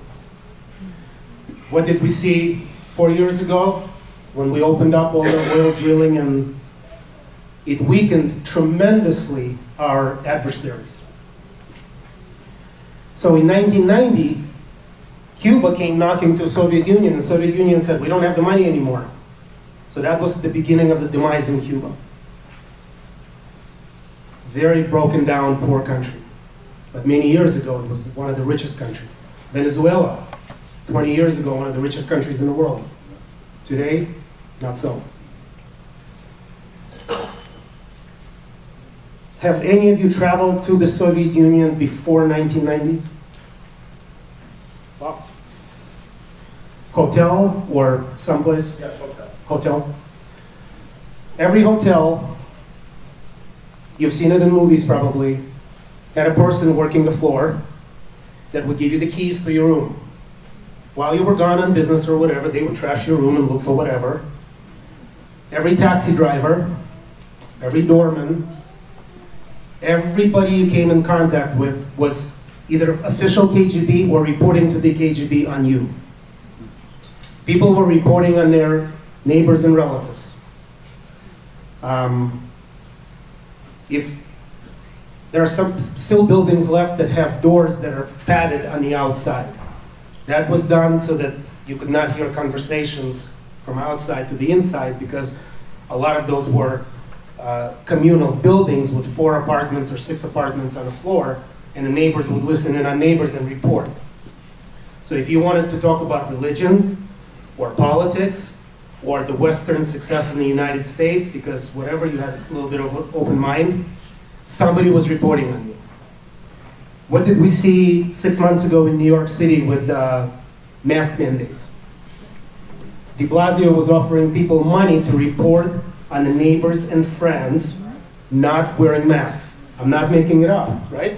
What did we see 4 years ago when we opened up all the oil drilling, and it weakened tremendously our adversaries. So in 1990, Cuba came knocking to Soviet Union, and Soviet Union said, we don't have the money anymore. So that was the beginning of the demise in Cuba. Very broken down, poor country. But many years ago, it was one of the richest countries. Venezuela, 20 years ago, one of the richest countries in the world. Today, not so. Have any of you traveled to the Soviet Union before 1990s? Wow. Hotel or someplace? Yes, hotel. Hotel. Every hotel, you've seen it in movies probably, had a person working the floor that would give you the keys to your room. While you were gone on business or whatever, they would trash your room and look for whatever. Every taxi driver, every doorman, everybody you came in contact with was either official KGB or reporting to the KGB on you. People were reporting on their neighbors and relatives. If there are some still buildings left that have doors that are padded on the outside. That was done so that you could not hear conversations from outside to the inside, because a lot of those were communal buildings with 4 apartments or 6 apartments on the floor, and the neighbors would listen in on neighbors and report. So if you wanted to talk about religion or politics or the Western success in the United States, because whatever, you had a little bit of an open mind, somebody was reporting on you. What did we see 6 months ago in New York City with mask mandates? De Blasio was offering people money to report on the neighbors and friends not wearing masks. I'm not making it up, right?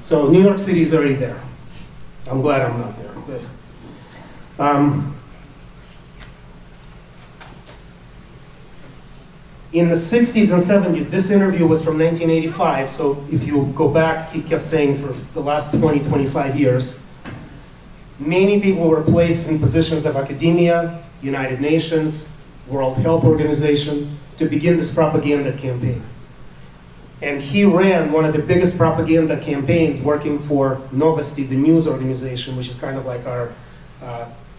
So New York City is already there. I'm glad I'm not there. Good. In the 60s and 70s, this interview was from 1985, so if you go back, he kept saying for the last 20, 25 years, many people were placed in positions of academia, United Nations, World Health Organization, to begin this propaganda campaign. And he ran one of the biggest propaganda campaigns working for Novosti, the news organization, which is kind of like our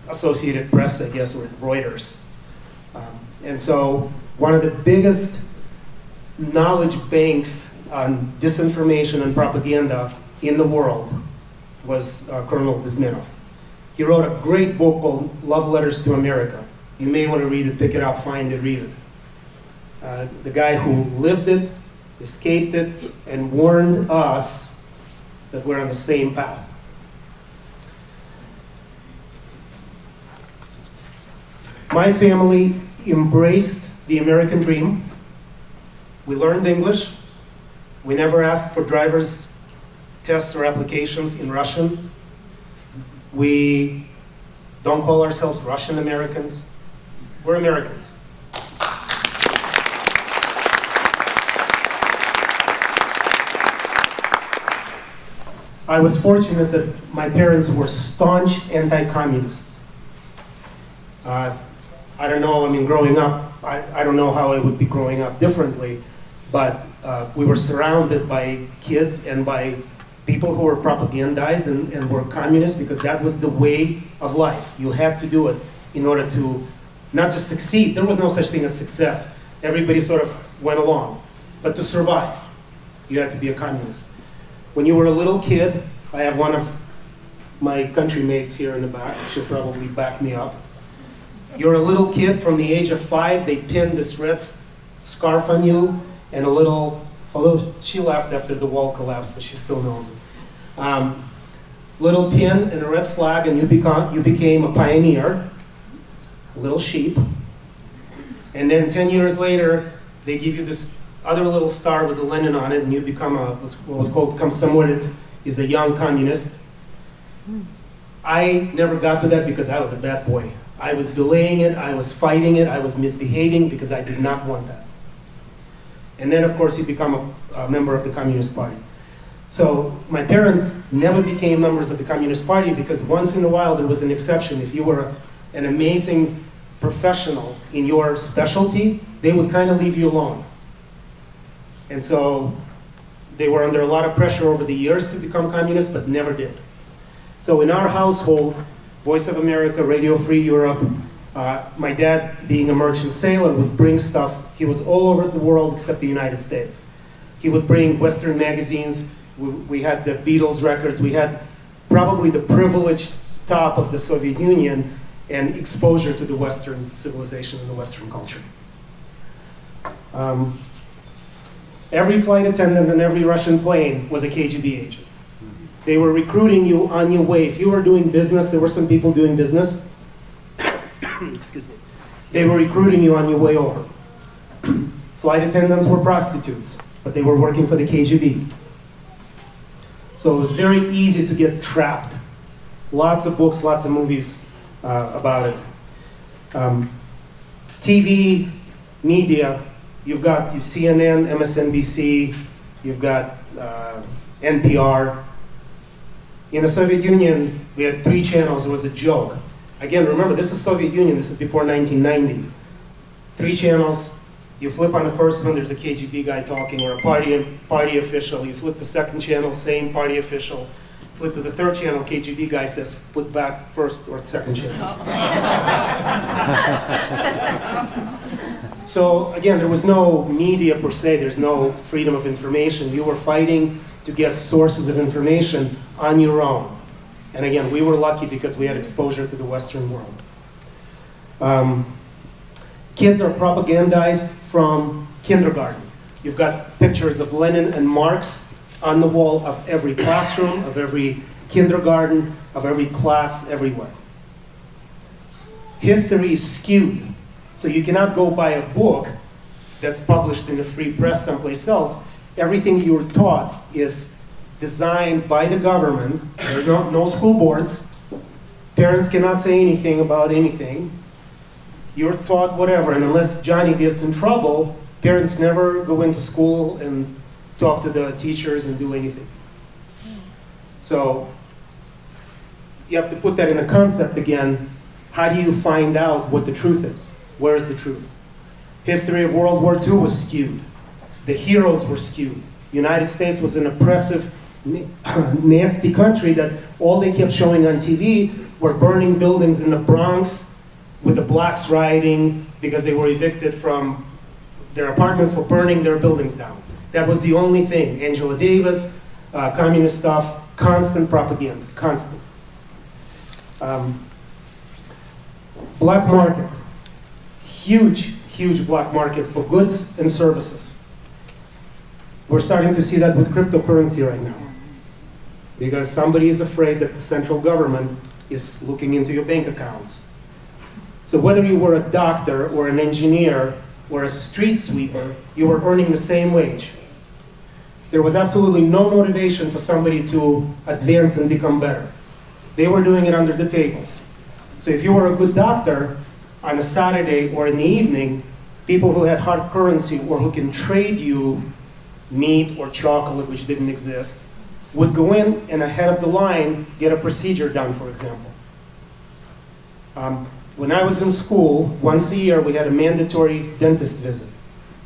Associated Press, I guess, or Reuters. And so one of the biggest knowledge banks on disinformation and propaganda in the world was Colonel Bizmenov. He wrote a great book called Love Letters to America. You may want to read it, pick it up, find it, read it. The guy who lived it, escaped it, and warned us that we're on the same path. My family embraced the American dream. We learned English. We never asked for driver's tests or applications in Russian. We don't call ourselves Russian Americans. We're Americans. I was fortunate that my parents were staunch anti-communists. I don't know, I mean, growing up, I don't know how I would be growing up differently, but we were surrounded by kids and by people who were propagandized and were communists, because that was the way of life. You had to do it in order to not just succeed. There was no such thing as success. Everybody sort of went along. But to survive, you had to be a communist. When you were a little kid, I have one of my country mates here in the back, she'll probably back me up. You're a little kid from the age of 5, they pin this red scarf on you, and a little, although she left after the wall collapsed, but she still knows it. Little pin and a red flag, and you became a pioneer, a little sheep. And then 10 years later, they give you this other little star with a Lenin on it, and you become become someone that is a young communist. I never got to that because I was a bad boy. I was delaying it, I was fighting it, I was misbehaving because I did not want that. And then, of course, you become a member of the Communist Party. So my parents never became members of the Communist Party because once in a while there was an exception. If you were an amazing professional in your specialty, they would kind of leave you alone. And so they were under a lot of pressure over the years to become communists, but never did. So in our household, Voice of America, Radio Free Europe, my dad, being a merchant sailor, would bring stuff. He was all over the world except the United States. He would bring Western magazines. We had the Beatles records. We had probably the privileged top of the Soviet Union and exposure to the Western civilization and the Western culture. Every flight attendant on every Russian plane was a KGB agent. They were recruiting you on your way. If you were doing business, there were some people doing business. Excuse me. They were recruiting you on your way over. Flight attendants were prostitutes, but they were working for the KGB. So it was very easy to get trapped. Lots of books, lots of movies about it. TV, media, you've got your CNN, MSNBC, you've got NPR. In the Soviet Union, we had 3 channels. It was a joke. Again, remember, this is Soviet Union. This is before 1990. 3 channels. You flip on the first one, there's a KGB guy talking, or a party official. You flip the second channel, same party official. Flip to the third channel, KGB guy says, put back first or second channel. So again, there was no media per se. There's no freedom of information. You were fighting to get sources of information on your own. And again, we were lucky because we had exposure to the Western world. Kids are propagandized from kindergarten. You've got pictures of Lenin and Marx on the wall of every classroom, of every kindergarten, of every class, everywhere. History is skewed. So you cannot go buy a book that's published in the free press someplace else. Everything you're taught is designed by the government. There are no school boards. Parents cannot say anything about anything. You're taught whatever, and unless Johnny gets in trouble, parents never go into school and talk to the teachers and do anything. So you have to put that in a concept again. How do you find out what the truth is? Where is the truth? History of World War II was skewed. The heroes were skewed. The United States was an oppressive, nasty country that all they kept showing on TV were burning buildings in the Bronx with the blacks rioting because they were evicted from their apartments for burning their buildings down. That was the only thing. Angela Davis, communist stuff, constant propaganda, constant. Black market. Huge, huge black market for goods and services. We're starting to see that with cryptocurrency right now. Because somebody is afraid that the central government is looking into your bank accounts. So whether you were a doctor or an engineer or a street sweeper, you were earning the same wage. There was absolutely no motivation for somebody to advance and become better. They were doing it under the tables. So if you were a good doctor, on a Saturday or in the evening, people who had hard currency or who can trade you meat or chocolate, which didn't exist, would go in and ahead of the line get a procedure done, for example. When I was in school, once a year we had a mandatory dentist visit.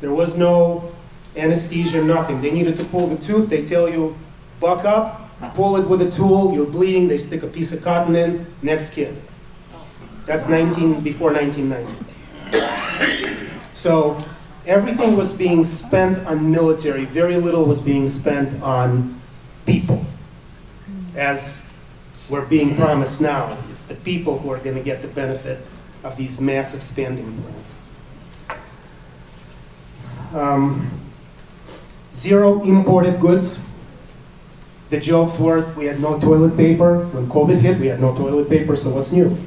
There was no anesthesia, nothing. They needed to pull the tooth. They tell you, buck up, pull it with a tool, you're bleeding, they stick a piece of cotton in, next kid. That's before 1990. So everything was being spent on military. Very little was being spent on people, as we're being promised now. It's the people who are going to get the benefit of these massive spending plans. Zero imported goods. The jokes were, we had no toilet paper. When COVID hit, we had no toilet paper, so what's new?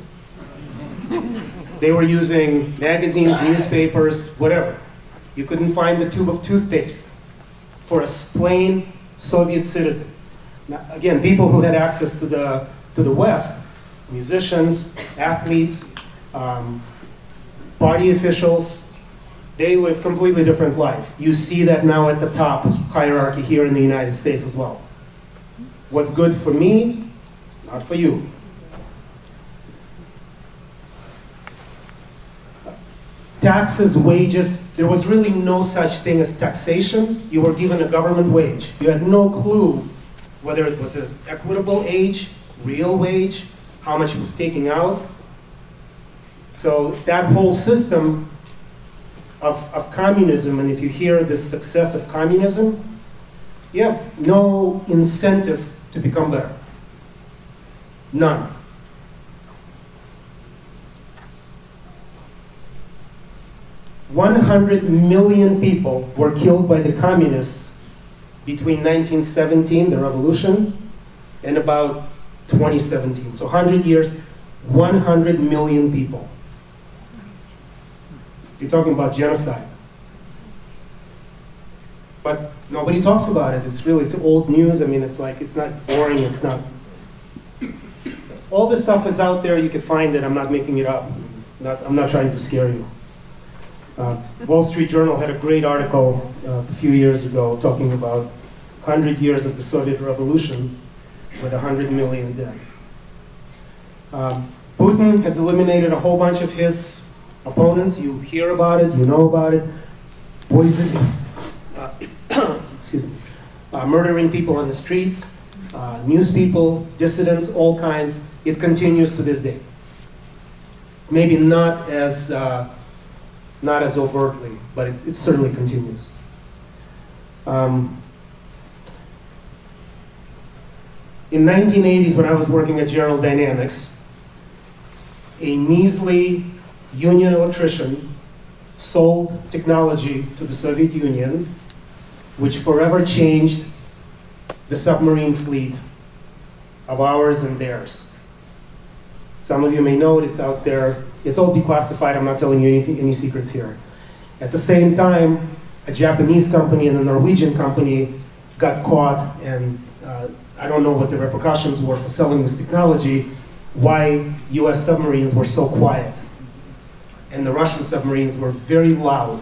They were using magazines, newspapers, whatever. You couldn't find the tube of toothpaste for a plain Soviet citizen. Now, again, people who had access to the West, musicians, athletes, party officials, they lived completely different life. You see that now at the top hierarchy here in the United States as well. What's good for me, not for you. Taxes, wages, there was really no such thing as taxation. You were given a government wage. You had no clue whether it was an equitable wage, real wage, how much was taking out. So that whole system of communism, and if you hear the success of communism, you have no incentive to become better. None. $100 million people were killed by the communists between 1917, the revolution, and about 2017. So 100 years, 100 million people. You're talking about genocide. But nobody talks about it. It's old news. I mean, it's boring, it's not. All this stuff is out there, you can find it, I'm not making it up. I'm not trying to scare you. Wall Street Journal had a great article a few years ago talking about 100 years of the Soviet Revolution with 100 million dead. Putin has eliminated a whole bunch of his opponents. You hear about it, you know about it. Poisonous, excuse me, murdering people on the streets, news people, dissidents, all kinds. It continues to this day. Maybe not as overtly, but it certainly continues. In 1980s, when I was working at General Dynamics, a measly union electrician sold technology to the Soviet Union, which forever changed the submarine fleet of ours and theirs. Some of you may know it, it's out there. It's all declassified, I'm not telling you any secrets here. At the same time, a Japanese company and a Norwegian company got caught, and I don't know what the repercussions were for selling this technology, why US submarines were so quiet. And the Russian submarines were very loud.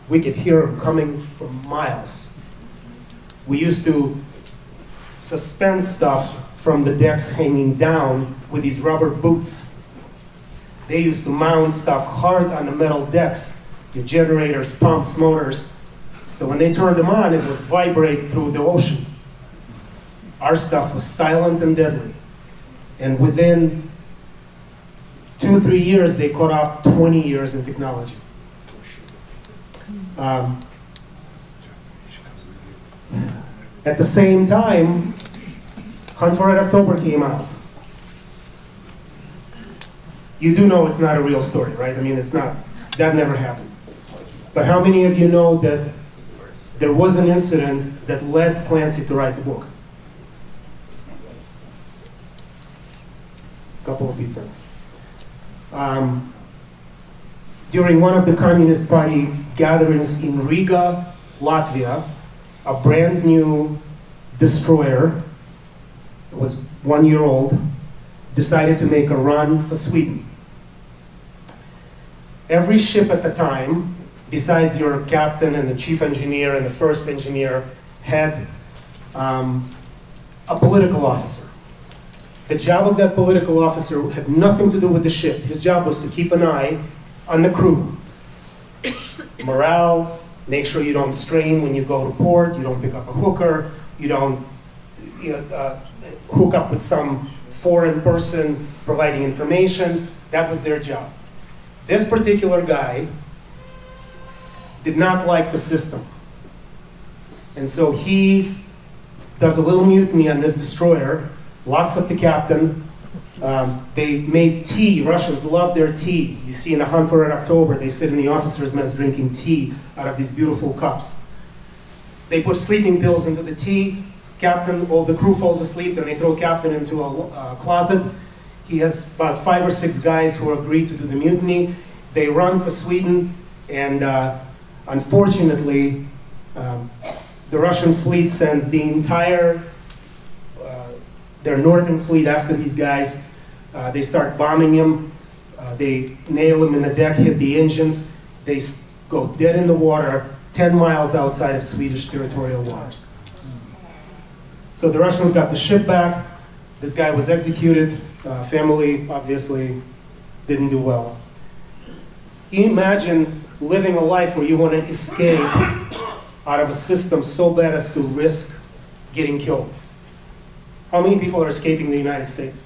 We could hear them coming for miles. We used to suspend stuff from the decks hanging down with these rubber boots. They used to mount stuff hard on the metal decks, the generators, pumps, motors. So when they turned them on, it would vibrate through the ocean. Our stuff was silent and deadly. And within 2-3 years, they caught up 20 years in technology. At the same time, Hunt for Red October came out. You do know it's not a real story, right? I mean, it's not, that never happened. But how many of you know that there was an incident that led Clancy to write the book? A couple of people. During one of the Communist Party gatherings in Riga, Latvia, a brand new destroyer, it was 1 year old, decided to make a run for Sweden. Every ship at the time, besides your captain and the chief engineer and the first engineer, had a political officer. The job of that political officer had nothing to do with the ship. His job was to keep an eye on the crew. Morale, make sure you don't strain when you go to port, you don't pick up a hooker, you don't hook up with some foreign person providing information. That was their job. This particular guy did not like the system. And so he does a little mutiny on this destroyer, locks up the captain. They made tea. Russians love their tea. You see in A Hunt for Red October, they sit in the officers' mess drinking tea out of these beautiful cups. They put sleeping pills into the tea. Captain, all the crew falls asleep, then they throw Captain into a closet. He has about 5 or 6 guys who agree to do the mutiny. They run for Sweden, and unfortunately, the Russian fleet sends the entire, their northern fleet after these guys. They start bombing him. They nail him in the deck, hit the engines. They go dead in the water, 10 miles outside of Swedish territorial waters. So the Russians got the ship back. This guy was executed. Family obviously didn't do well. Imagine living a life where you want to escape out of a system so bad as to risk getting killed. How many people are escaping the United States?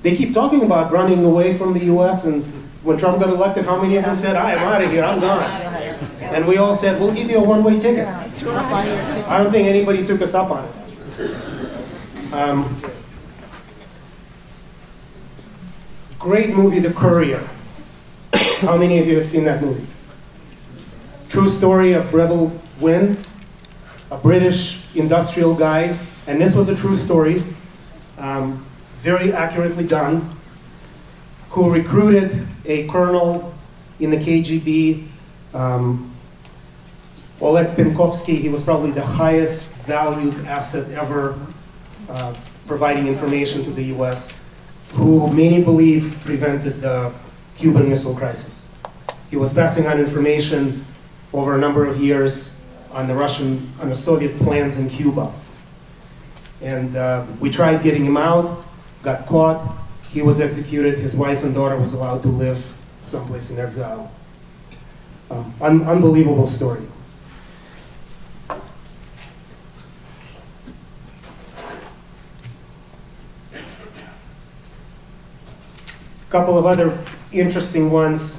They keep talking about running away from the US, and when Trump got elected, how many of them said, I'm out of here, I'm gone? And we all said, we'll give you a one-way ticket. I don't think anybody took us up on it. Great movie, The Courier. How many of you have seen that movie? True story of Breville Wynn, a British industrial guy, and this was a true story, very accurately done, who recruited a colonel in the KGB, Oleg Penkovsky. He was probably the highest valued asset ever providing information to the US, who many believe prevented the Cuban Missile Crisis. He was passing on information over a number of years on the Soviet plans in Cuba. And we tried getting him out, got caught, he was executed, his wife and daughter was allowed to live someplace in exile. Unbelievable story. Couple of other interesting ones.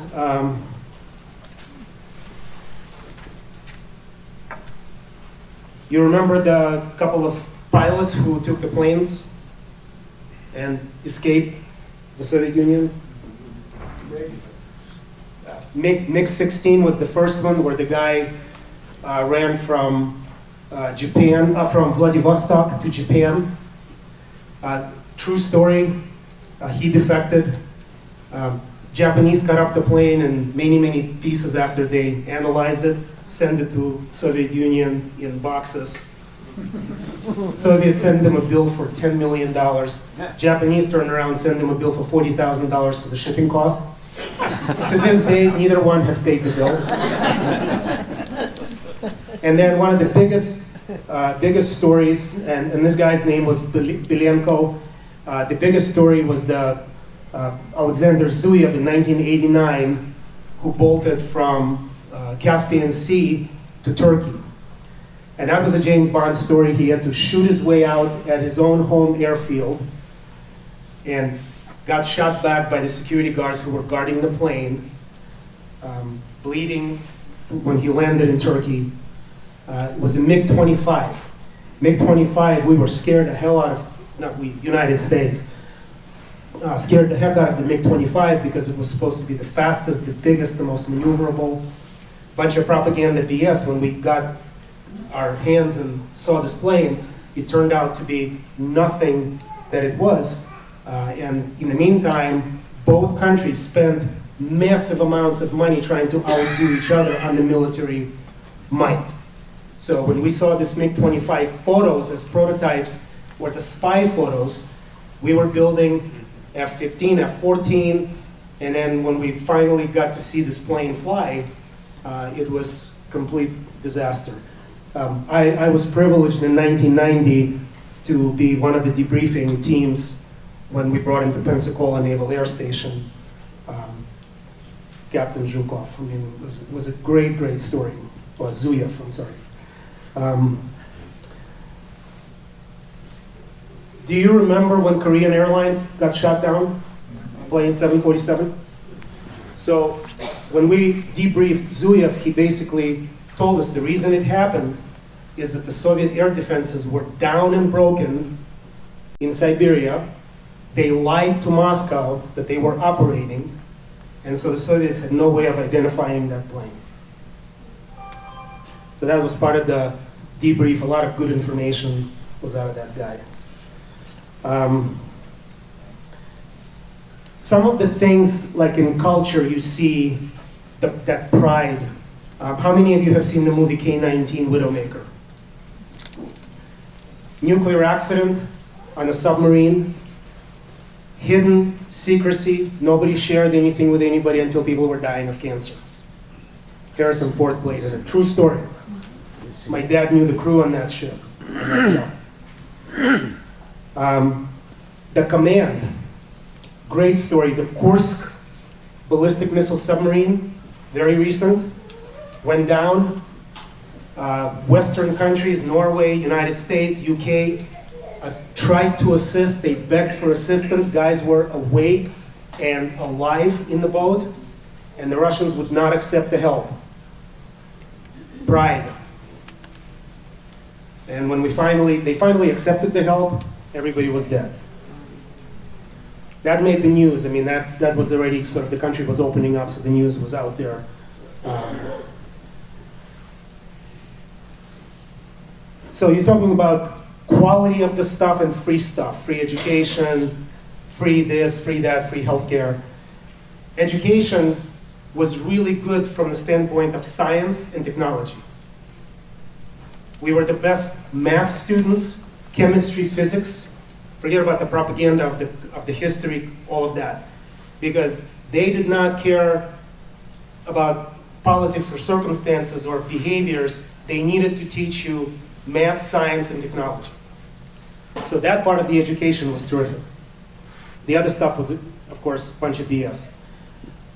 You remember the couple of pilots who took the planes and escaped the Soviet Union? MiG-16 was the first one, where the guy ran from Japan, from Vladivostok to Japan. True story. He defected. Japanese cut up the plane in many, many pieces after they analyzed it, sent it to Soviet Union in boxes. Soviets sent them a bill for $10 million. Japanese turned around, sent them a bill for $40,000 for the shipping cost. To this day, neither one has paid the bill. And then one of the biggest stories, and this guy's name was Belenko. The biggest story was the Alexander Zuyev in 1989, who bolted from Caspian Sea to Turkey. And that was a James Bond story. He had to shoot his way out at his own home airfield and got shot back by the security guards who were guarding the plane, bleeding when he landed in Turkey. It was a MiG-25. MiG-25, we were scared the hell out of, not we, United States, scared the heck out of the MiG-25 because it was supposed to be the fastest, the biggest, the most maneuverable. Bunch of propaganda BS. When we got our hands and saw this plane, it turned out to be nothing that it was. And in the meantime, both countries spent massive amounts of money trying to outdo each other on the military might. So when we saw this MiG-25 photos as prototypes or the spy photos, we were building F-15, F-14, and then when we finally got to see this plane fly, it was complete disaster. I was privileged in 1990 to be one of the debriefing teams when we brought him to Pensacola Naval Air Station. Captain Zhukov, I mean, it was a great, great story. Or Zuyev, I'm sorry. Do you remember when Korean Airlines got shot down? Plane 747? So when we debriefed Zuyev, he basically told us the reason it happened is that the Soviet air defenses were down and broken in Siberia. They lied to Moscow that they were operating, and so the Soviets had no way of identifying that plane. So that was part of the debrief. A lot of good information was out of that guy. Some of the things, like in culture, you see that pride. How many of you have seen the movie K-19 Widowmaker? Nuclear accident on a submarine, hidden secrecy, nobody shared anything with anybody until people were dying of cancer. Harrison Ford played it, a true story. My dad knew the crew on that ship. The Command, great story. The Kursk ballistic missile submarine, very recent, went down. Western countries, Norway, United States, UK, tried to assist. They begged for assistance. Guys were awake and alive in the boat, and the Russians would not accept the help. Pride. And when they finally accepted the help, everybody was dead. That made the news. I mean, that was already sort of, the country was opening up, so the news was out there. So you're talking about quality of the stuff and free stuff, free education, free this, free that, free healthcare. Education was really good from the standpoint of science and technology. We were the best math students, chemistry, physics. Forget about the propaganda of the history, all of that. Because they did not care about politics or circumstances or behaviors. They needed to teach you math, science, and technology. So that part of the education was terrific. The other stuff was, of course, a bunch of BS.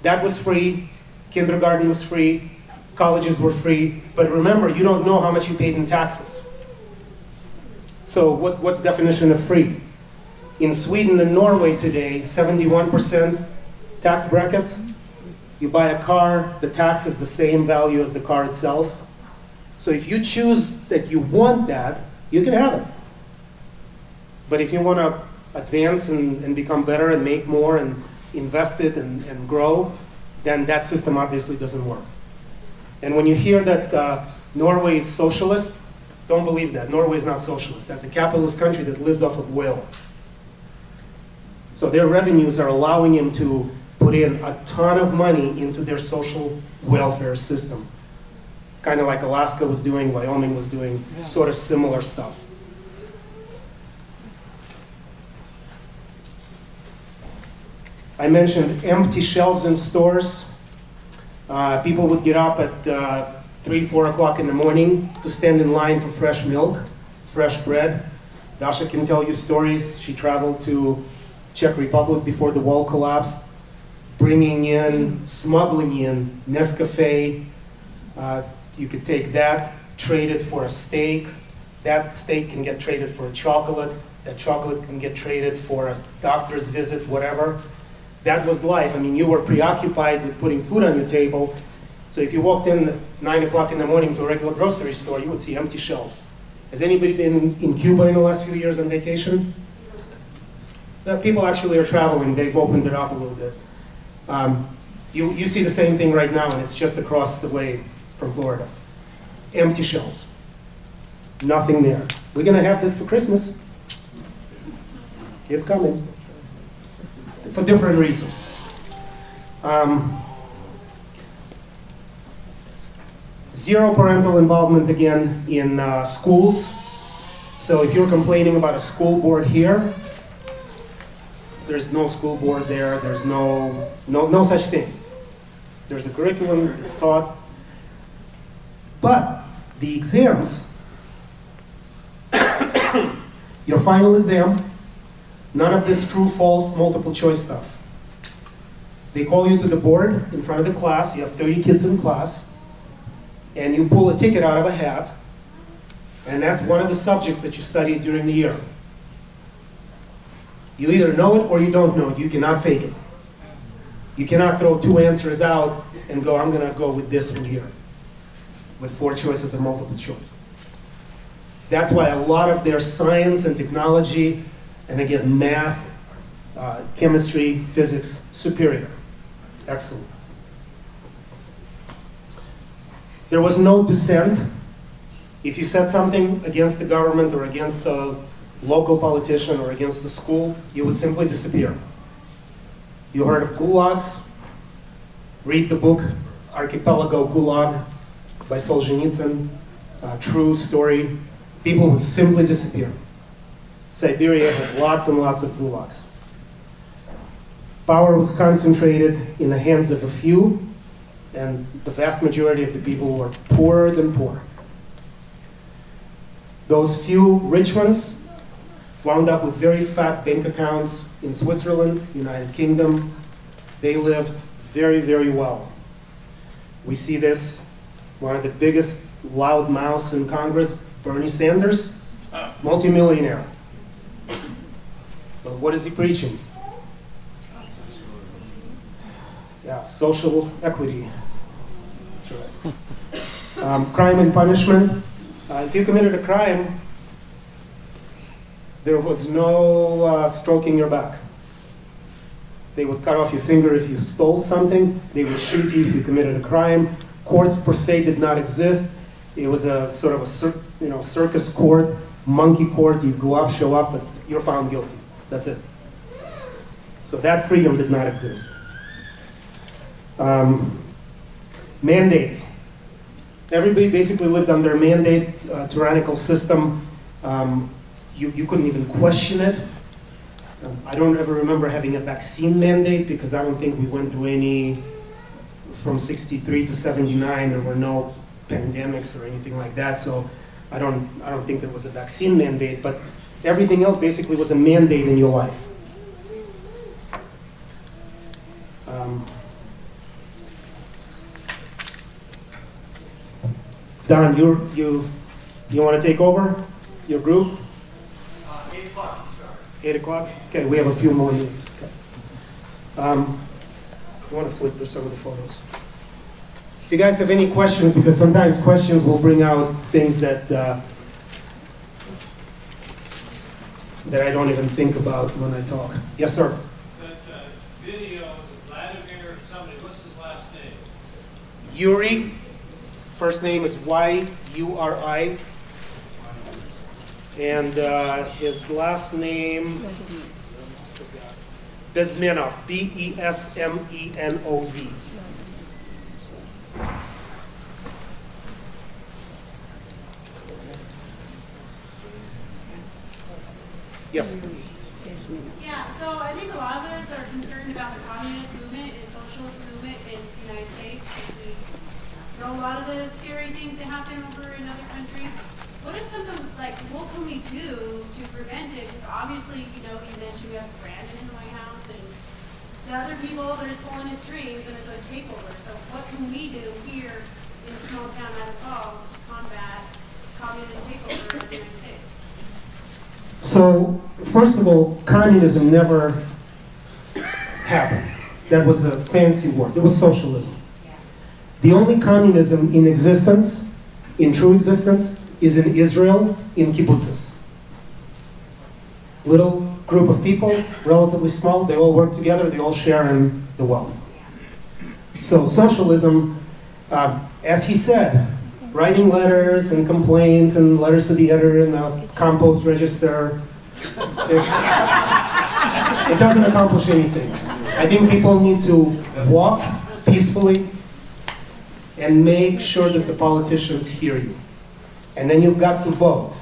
That was free, kindergarten was free, colleges were free, but remember, you don't know how much you paid in taxes. So what's the definition of free? In Sweden and Norway today, 71% tax brackets. You buy a car, the tax is the same value as the car itself. So if you choose that you want that, you can have it. But if you want to advance and become better and make more and invest it and grow, then that system obviously doesn't work. And when you hear that Norway is socialist, don't believe that. Norway is not socialist. That's a capitalist country that lives off of oil. So their revenues are allowing them to put in a ton of money into their social welfare system. Kind of like Alaska was doing, Wyoming was doing, sort of similar stuff. I mentioned empty shelves in stores. People would get up at 3, 4 o'clock in the morning to stand in line for fresh milk, fresh bread. Dasha can tell you stories. She traveled to Czech Republic before the wall collapsed, smuggling in Nescafe. You could take that, trade it for a steak. That steak can get traded for a chocolate. That chocolate can get traded for a doctor's visit, whatever. That was life. I mean, you were preoccupied with putting food on your table. So if you walked in at 9 o'clock in the morning to a regular grocery store, you would see empty shelves. Has anybody been in Cuba in the last few years on vacation? People actually are traveling. They've opened it up a little bit. You see the same thing right now, and it's just across the way from Florida. Empty shelves. Nothing there. We're going to have this for Christmas. It's coming. For different reasons. Zero parental involvement again in schools. So if you're complaining about a school board here, there's no school board there. There's no such thing. There's a curriculum that's taught. But the exams, your final exam, none of this true, false, multiple choice stuff. They call you to the board in front of the class. You have 30 kids in class. And you pull a ticket out of a hat. And that's one of the subjects that you studied during the year. You either know it or you don't know it. You cannot fake it. You cannot throw 2 answers out and go, I'm going to go with this one here, with 4 choices and multiple choice. That's why a lot of their science and technology, and again, math, chemistry, physics, superior. Excellent. There was no dissent If you said something against the government or against a local politician or against the school, you would simply disappear. You heard of gulags? Read the book Archipelago Gulag by Solzhenitsyn, true story. People would simply disappear. Siberia had lots and lots of gulags. Power was concentrated in the hands of a few, and the vast majority of the people were poorer than poor. Those few rich ones wound up with very fat bank accounts in Switzerland, United Kingdom. They lived very, very well. We see this, one of the biggest loud mouths in Congress, Bernie Sanders, multimillionaire. But what is he preaching? Yeah, social equity. That's right. Crime and punishment. If you committed a crime, there was no stroking your back. They would cut off your finger if you stole something. They would shoot you if you committed a crime. Courts per se did not exist. It was a sort of a circus court, monkey court. You'd go up, show up, but you're found guilty. That's it. So that freedom did not exist. Mandates. Everybody basically lived under a mandate, tyrannical system. You couldn't even question it. I don't ever remember having a vaccine mandate because I don't think we went through any, from 63 to 79, there were no pandemics or anything like that, so I don't think there was a vaccine mandate, but everything else basically was a mandate in your life. Don, you want to take over your group? 8 o'clock we start. 8 o'clock? Okay, we have a few more minutes. Okay. I want to flip through some of the photos. If you guys have any questions, because sometimes questions will bring out things that I don't even think about when I talk. Yes, sir? That video of Vladimir somebody, what's his last name? Yuri. First name is Y-U-R-I. And his last name, Bezmenov, B-E-S-M-E-N-O-V. Yes. Yeah, so I think a lot of us are concerned about the communist movement and socialist movement in the United States. We know a lot of the scary things that happen over in other countries. What is something, like, what can we do to prevent it? Because obviously, you mentioned we have Brandon in the White House and the other people that are pulling his strings and it's a takeover. So what can we do here in the small town Idaho Falls to combat communist takeover of the United States? So, first of all, communism never happened. That was a fancy word. It was socialism. The only communism in existence, in true existence, is in Israel, in kibbutzes. Little group of people, relatively small, they all work together, they all share in the wealth. So socialism, as he said, writing letters and complaints and letters to the editor in the compost register, it doesn't accomplish anything. I think people need to walk peacefully and make sure that the politicians hear you. And then you've got to vote.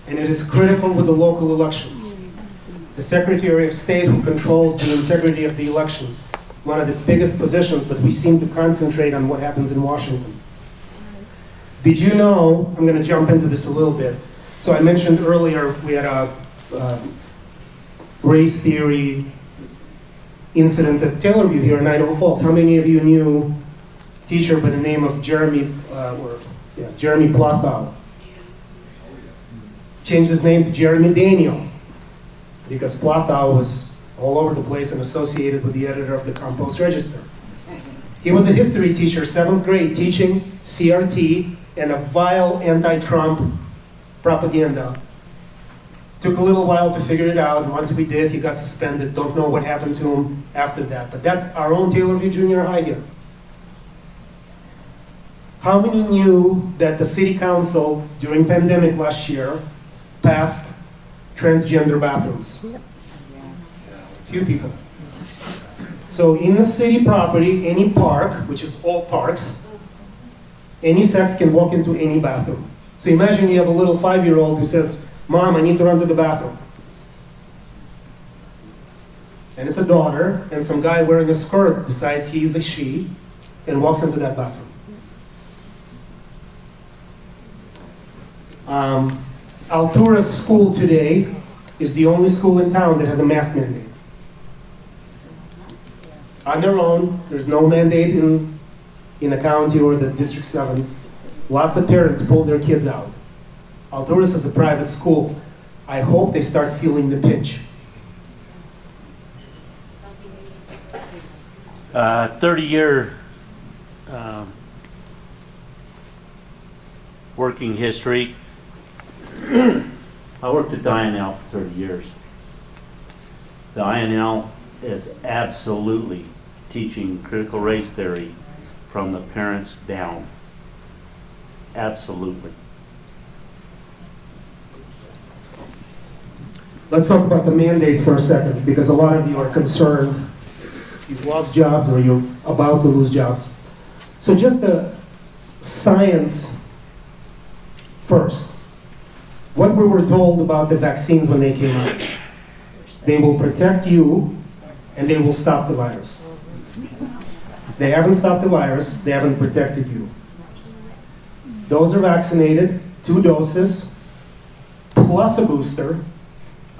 And it is critical with the local elections. The Secretary of State who controls the integrity of the elections, one of the biggest positions, but we seem to concentrate on what happens in Washington. Did you know, I'm going to jump into this a little bit. So I mentioned earlier we had a race theory incident at Taylorview here in Idaho Falls. How many of you knew a teacher by the name of Jeremy Plothow? Changed his name to Jeremy Daniel because Plothow was all over the place and associated with the editor of the Compost Register. He was a history teacher, 7th grade, teaching CRT and a vile anti-Trump propaganda. Took a little while to figure it out, and once we did, he got suspended. Don't know what happened to him after that. But that's our own Taylorview Junior High here. How many knew that the city council during pandemic last year passed transgender bathrooms? Few people. So in the city property, any park, which is all parks, any sex can walk into any bathroom. So imagine you have a little 5-year-old who says, "Mom, I need to run to the bathroom." And it's a daughter, and some guy wearing a skirt decides he's a she and walks into that bathroom. Altura's school today is the only school in town that has a mask mandate. On their own, there's no mandate in the county or the District 7. Lots of parents pull their kids out. Altura's is a private school. I hope they start feeling the pinch. 30-year working history. I worked at the INL for 30 years. The INL is absolutely teaching critical race theory from the parents down. Absolutely. Let's talk about the mandates for a second, because a lot of you are concerned you've lost jobs or you're about to lose jobs. So just the science first. What we were told about the vaccines when they came out. They will protect you and they will stop the virus. They haven't stopped the virus, they haven't protected you. Those are vaccinated, 2 doses, plus a booster,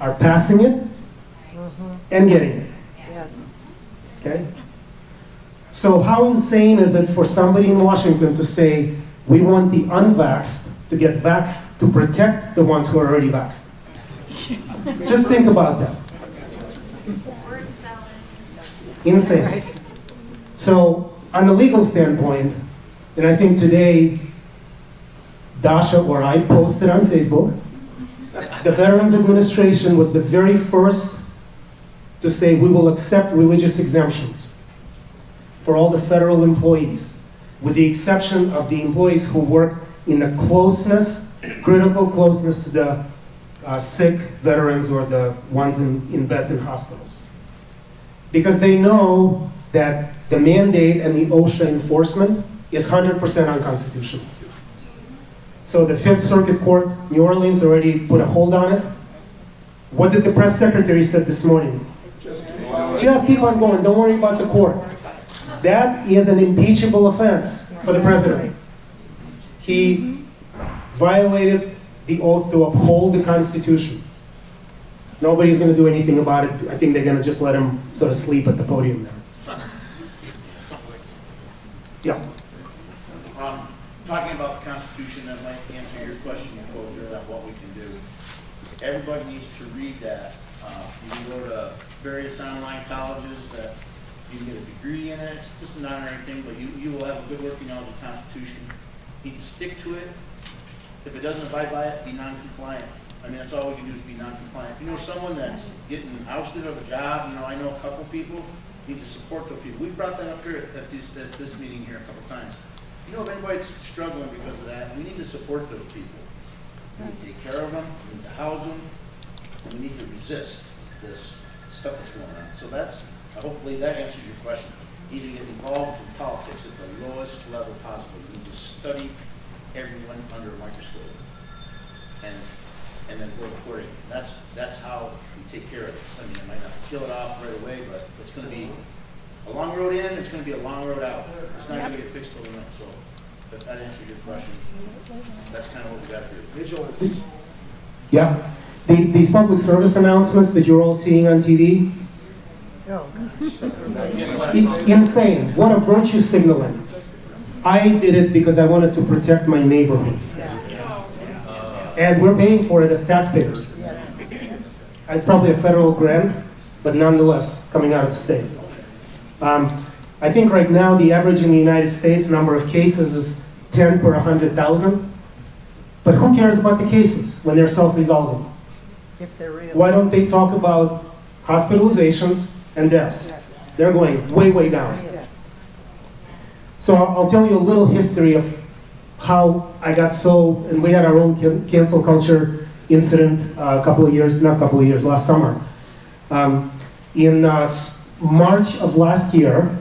are passing it and getting it. Yes. Okay? So how insane is it for somebody in Washington to say, we want the unvaxxed to get vaxxed to protect the ones who are already vaxxed? Just think about that. Word salad. Insane. So on the legal standpoint, and I think today, Dasha or I posted on Facebook, the Veterans Administration was the very first to say we will accept religious exemptions for all the federal employees, with the exception of the employees who work in the closeness, critical closeness to the sick veterans or the ones in beds in hospitals. Because they know that the mandate and the OSHA enforcement is 100% unconstitutional. So the Fifth Circuit Court, New Orleans, already put a hold on it. What did the press secretary said this morning? Just keep on going, don't worry about the court. That is an impeachable offense for the president. He violated the oath to uphold the Constitution. Nobody's going to do anything about it. I think they're going to just let him sort of sleep at the podium there. Yeah. Talking about the Constitution, that might answer your question, Coulter, about what we can do. Everybody needs to read that. You can go to various online colleges that you can get a degree in it. It's just an honorary thing, but you will have a good working knowledge of the Constitution. You need to stick to it. If it doesn't abide by it, be non-compliant. I mean, that's all we can do is be non-compliant. If you know someone that's getting ousted of a job, I know a couple people, you need to support those people. We've brought that up here at this meeting here a couple times. If anybody's struggling because of that, we need to support those people. We need to take care of them, we need to house them, and we need to resist this stuff that's going on. So hopefully that answers your question. You need to get involved in politics at the lowest level possible. You need to study everyone under a microscope and then go accordingly. That's how we take care of this. I mean, I might not kill it off right away, but it's going to be a long road in, it's going to be a long road out. It's not going to get fixed overnight. So that answers your question. That's kind of what we got to do. Vigilance. Yeah. These public service announcements that you're all seeing on TV, insane. What a virtue signaling. I did it because I wanted to protect my neighborhood. And we're paying for it as taxpayers. It's probably a federal grant, but nonetheless, coming out of the state. I think right now the average in the United States number of cases is 10 per 100,000. But who cares about the cases when they're self-resolving? If they're real. Why don't they talk about hospitalizations and deaths? Yes. They're going way, way down. Yes. So I'll tell you a little history of how I got so, and we had our own cancel culture incident last summer. In March of last year,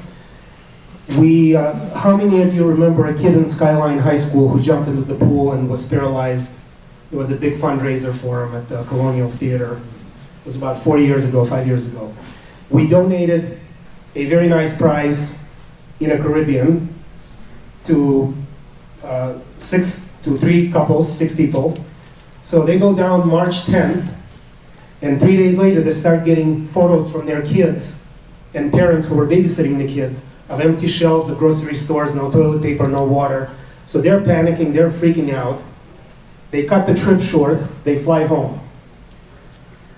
how many of you remember a kid in Skyline High School who jumped into the pool and was paralyzed? It was a big fundraiser for him at the Colonial Theater. It was about 5 years ago. We donated a very nice prize in the Caribbean to 3 couples, 6 people. So they go down March 10th, and 3 days later they start getting photos from their kids and parents who were babysitting the kids of empty shelves at grocery stores, no toilet paper, no water. So they're panicking, they're freaking out. They cut the trip short, they fly home.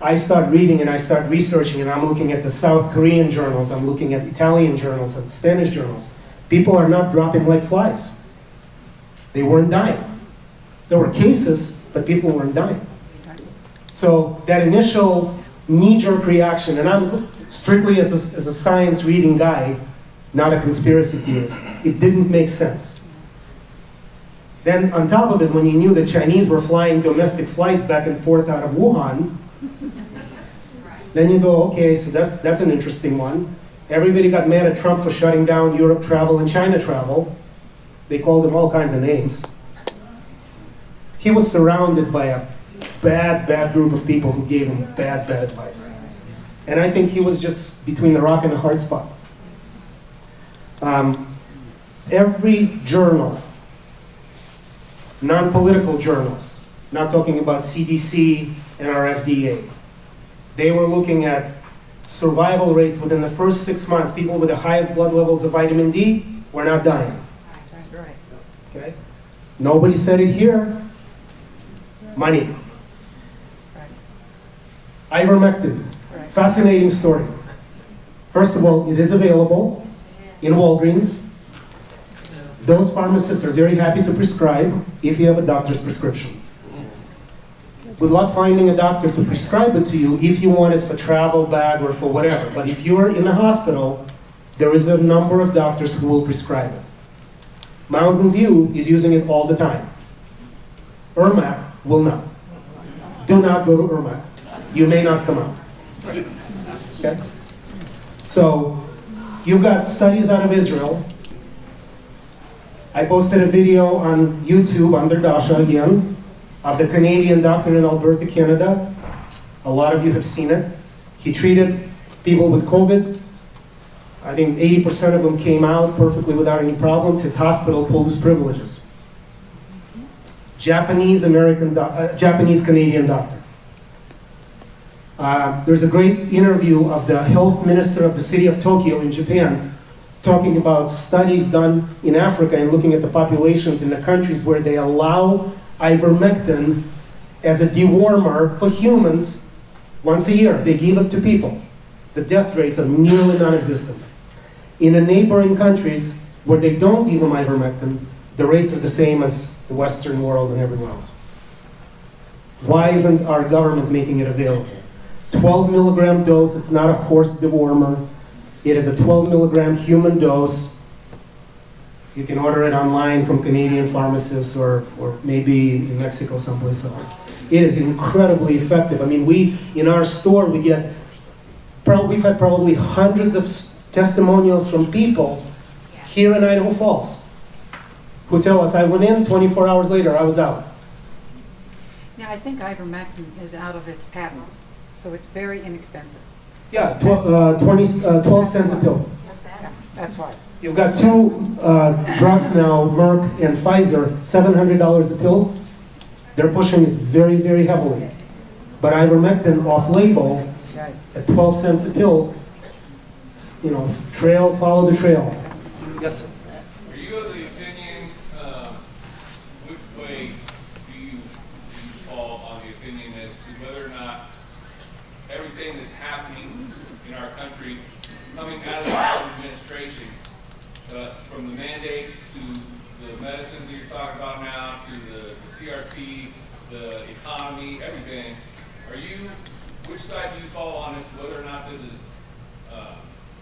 I start reading and I start researching, and I'm looking at the South Korean journals, I'm looking at Italian journals and Spanish journals. People are not dropping like flies. They weren't dying. There were cases, but people weren't dying. So that initial knee-jerk reaction, and I'm strictly as a science reading guy, not a conspiracy theorist, it didn't make sense. Then on top of it, when you knew the Chinese were flying domestic flights back and forth out of Wuhan, then you go, okay, so that's an interesting one. Everybody got mad at Trump for shutting down Europe travel and China travel. They called him all kinds of names. He was surrounded by a bad group of people who gave him bad advice. And I think he was just between the rock and the hard spot. Every journal, non-political journals, not talking about CDC and our FDA, they were looking at survival rates within the first 6 months. People with the highest blood levels of vitamin D were not dying. That's right. Okay? Nobody said it here. Money. Ivermectin. Right. Fascinating story. First of all, it is available in Walgreens. Those pharmacists are very happy to prescribe if you have a doctor's prescription. Good luck finding a doctor to prescribe it to you if you want it for travel bag or for whatever. But if you're in a hospital, there is a number of doctors who will prescribe it. Mountain View is using it all the time. Irmac will not. Do not go to Irmac. You may not come out. Okay? So, you've got studies out of Israel. I posted a video on YouTube under Dasha again of the Canadian doctor in Alberta, Canada. A lot of you have seen it. He treated people with COVID. I think 80% of them came out perfectly without any problems. His hospital pulled his privileges. Japanese-Canadian doctor. There's a great interview of the health minister of the city of Tokyo in Japan talking about studies done in Africa and looking at the populations in the countries where they allow ivermectin as a dewormer for humans once a year. They give it to people. The death rates are nearly non-existent. In the neighboring countries where they don't give them ivermectin, the rates are the same as the Western world and everyone else. Why isn't our government making it available? 12 milligram dose, it's not a horse dewormer. It is a 12 milligram human dose. You can order it online from Canadian pharmacists or maybe in Mexico someplace else. It is incredibly effective. I mean, in our store, we've had probably hundreds of testimonials from people here in Idaho Falls who tell us, I went in, 24 hours later, I was out. Now, I think ivermectin is out of its patent, so it's very inexpensive. Yeah, 12 cents a pill. Yeah, that's why. You've got 2 drugs now, Merck and Pfizer, $700 a pill. They're pushing it very, very heavily. But ivermectin off-label at 12 cents a pill, follow the trail. Yes, sir. Are you of the opinion, which way do you fall on the opinion as to whether or not everything that's happening in our country, coming out of the Biden administration, from the mandates to the medicines that you're talking about now, to the CRT, the economy, everything, which side do you fall on as to whether or not this is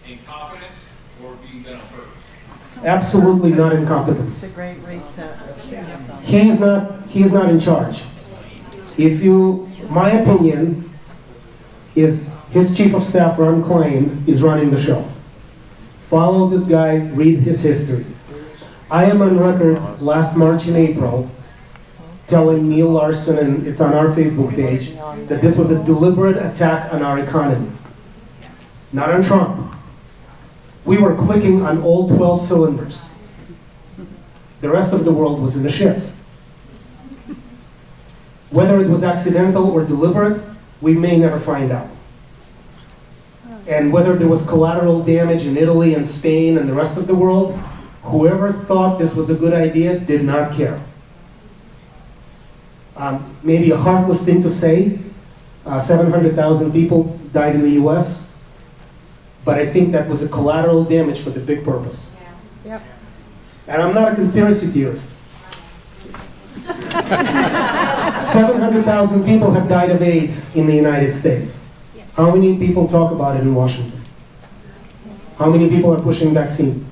incompetence or being done on purpose? absolutely not It's incompetence. a great reset. He's not in charge. My opinion is his chief of staff, Ron Klein, is running the show. Follow this guy, read his history. I am on record last March and April telling Neil Larson, and it's on our Facebook page, that this was a deliberate attack on our economy. Not on Trump. We were clicking on all 12 cylinders. The rest of the world was in the shits. Whether it was accidental or deliberate, we may never find out. And whether there was collateral damage in Italy and Spain and the rest of the world, whoever thought this was a good idea did not care. Maybe a heartless thing to say, 700,000 people died in the US, but I think that was a collateral damage for the big purpose. Yep. And I'm not a conspiracy theorist. 700,000 people have died of AIDS in the United States. How many people talk about it in Washington? How many people are pushing vaccine?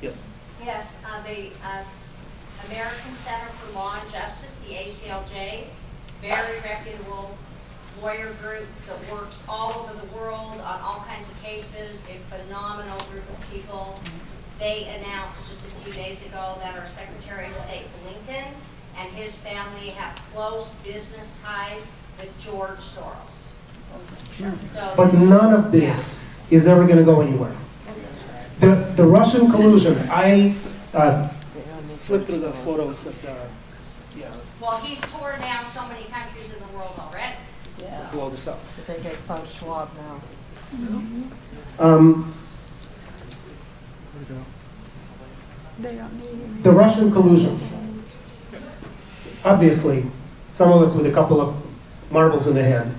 Yes. Yes, the American Center for Law and Justice, the ACLJ, very reputable lawyer group that works all over the world on all kinds of cases, a phenomenal group of people. They announced just a few days ago that our Secretary of State Blinken and his family have close business ties with George Soros. So But none of this is ever going to go anywhere. The Russian collusion, I flipped through the photos of the, well, he's torn down so many countries in the world already. Yeah. blow this up. But they get Klaus Schwab now. The Russian collusion. Obviously, some of us with a couple of marbles in the head,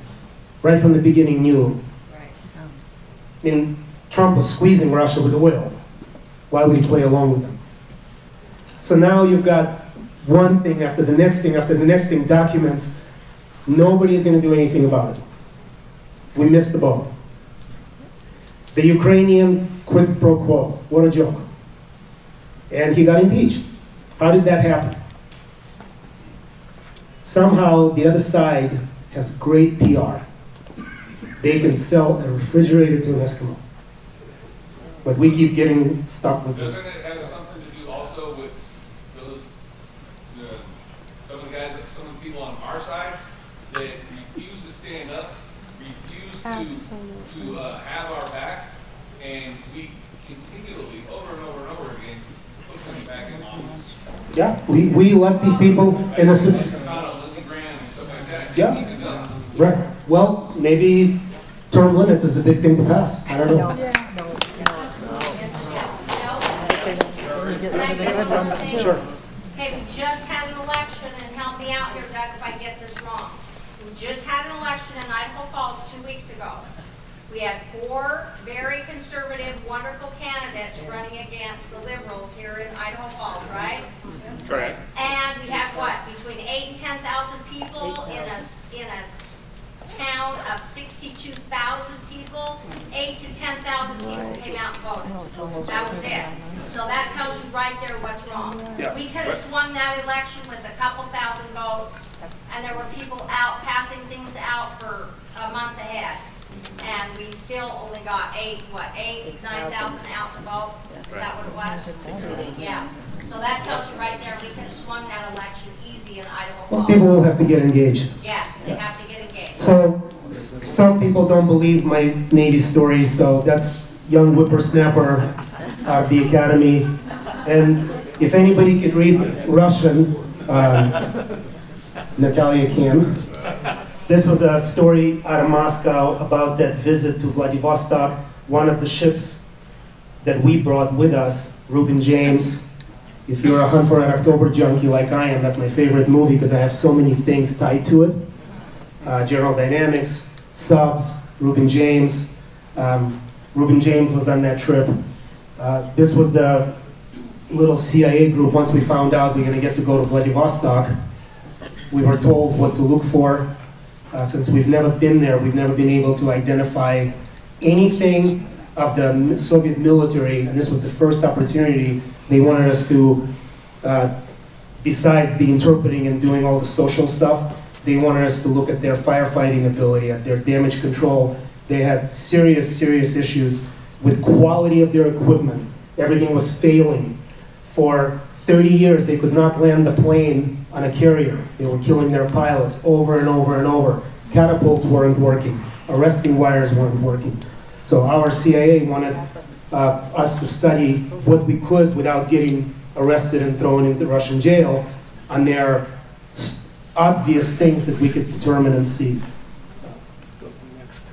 right from the beginning knew. I mean, Trump was squeezing Russia with a will. Why would he play along with them? So now you've got one thing after the next thing after the next thing, documents. Nobody's going to do anything about it. We missed the boat. The Ukrainian quid pro quo. What a joke. And he got impeached. How did that happen? Somehow the other side has great PR. They can sell a refrigerator to an Eskimo. But we keep getting stuck with this. Doesn't it have something to do also with those, some of the guys, some of the people on our side that refuse to stand up, refuse to have our back, and we continually, over and over and over again, put them back in office? Yeah, we elect these people in a... Lindsey Graham and stuff like that. Yeah. Keep it up. Right. Well, maybe term limits is a big thing to pass. I don't know. Get rid of the good ones too. Sure. Hey, we just had an election, and help me out here, Doug, if I get this wrong. We just had an election in Idaho Falls 2 weeks ago. We had 4 very conservative, wonderful candidates running against the liberals here in Idaho Falls, right? Correct. And we had what, between 8,000 and 10,000 people in a town of 62,000 people, 8,000 to 10,000 people came out and voted. That was it. So that tells you right there what's wrong. Yeah. We could have swung that election with a couple thousand votes, and there were people out passing things out for a month ahead. And we still only got 9,000 out to vote. Is that what it was? Yeah. So that tells you right there, we could have swung that election easy in Idaho Well, Falls. people will have to get engaged. Yes, they have to get engaged. So, some people don't believe my Navy story, so that's young whippersnapper of the academy. And if anybody could read Russian, Natalia can. This was a story out of Moscow about that visit to Vladivostok. One of the ships that we brought with us, Reuben James. If you're a Hunt for Red October junkie like I am, that's my favorite movie because I have so many things tied to it. General Dynamics, subs, Reuben James. Reuben James was on that trip. This was the little CIA group. Once we found out we were going to get to go to Vladivostok, we were told what to look for. Since we've never been there, we've never been able to identify anything of the Soviet military, and this was the first opportunity. They wanted us to, besides the interpreting and doing all the social stuff, they wanted us to look at their firefighting ability, at their damage control. They had serious, serious issues with quality of their equipment. Everything was failing. For 30 years, they could not land the plane on a carrier. They were killing their pilots over and over and over. Catapults weren't working. Arresting wires weren't working. So our CIA wanted us to study what we could without getting arrested and thrown into Russian jail on their obvious things that we could determine and see. Let's go to the next.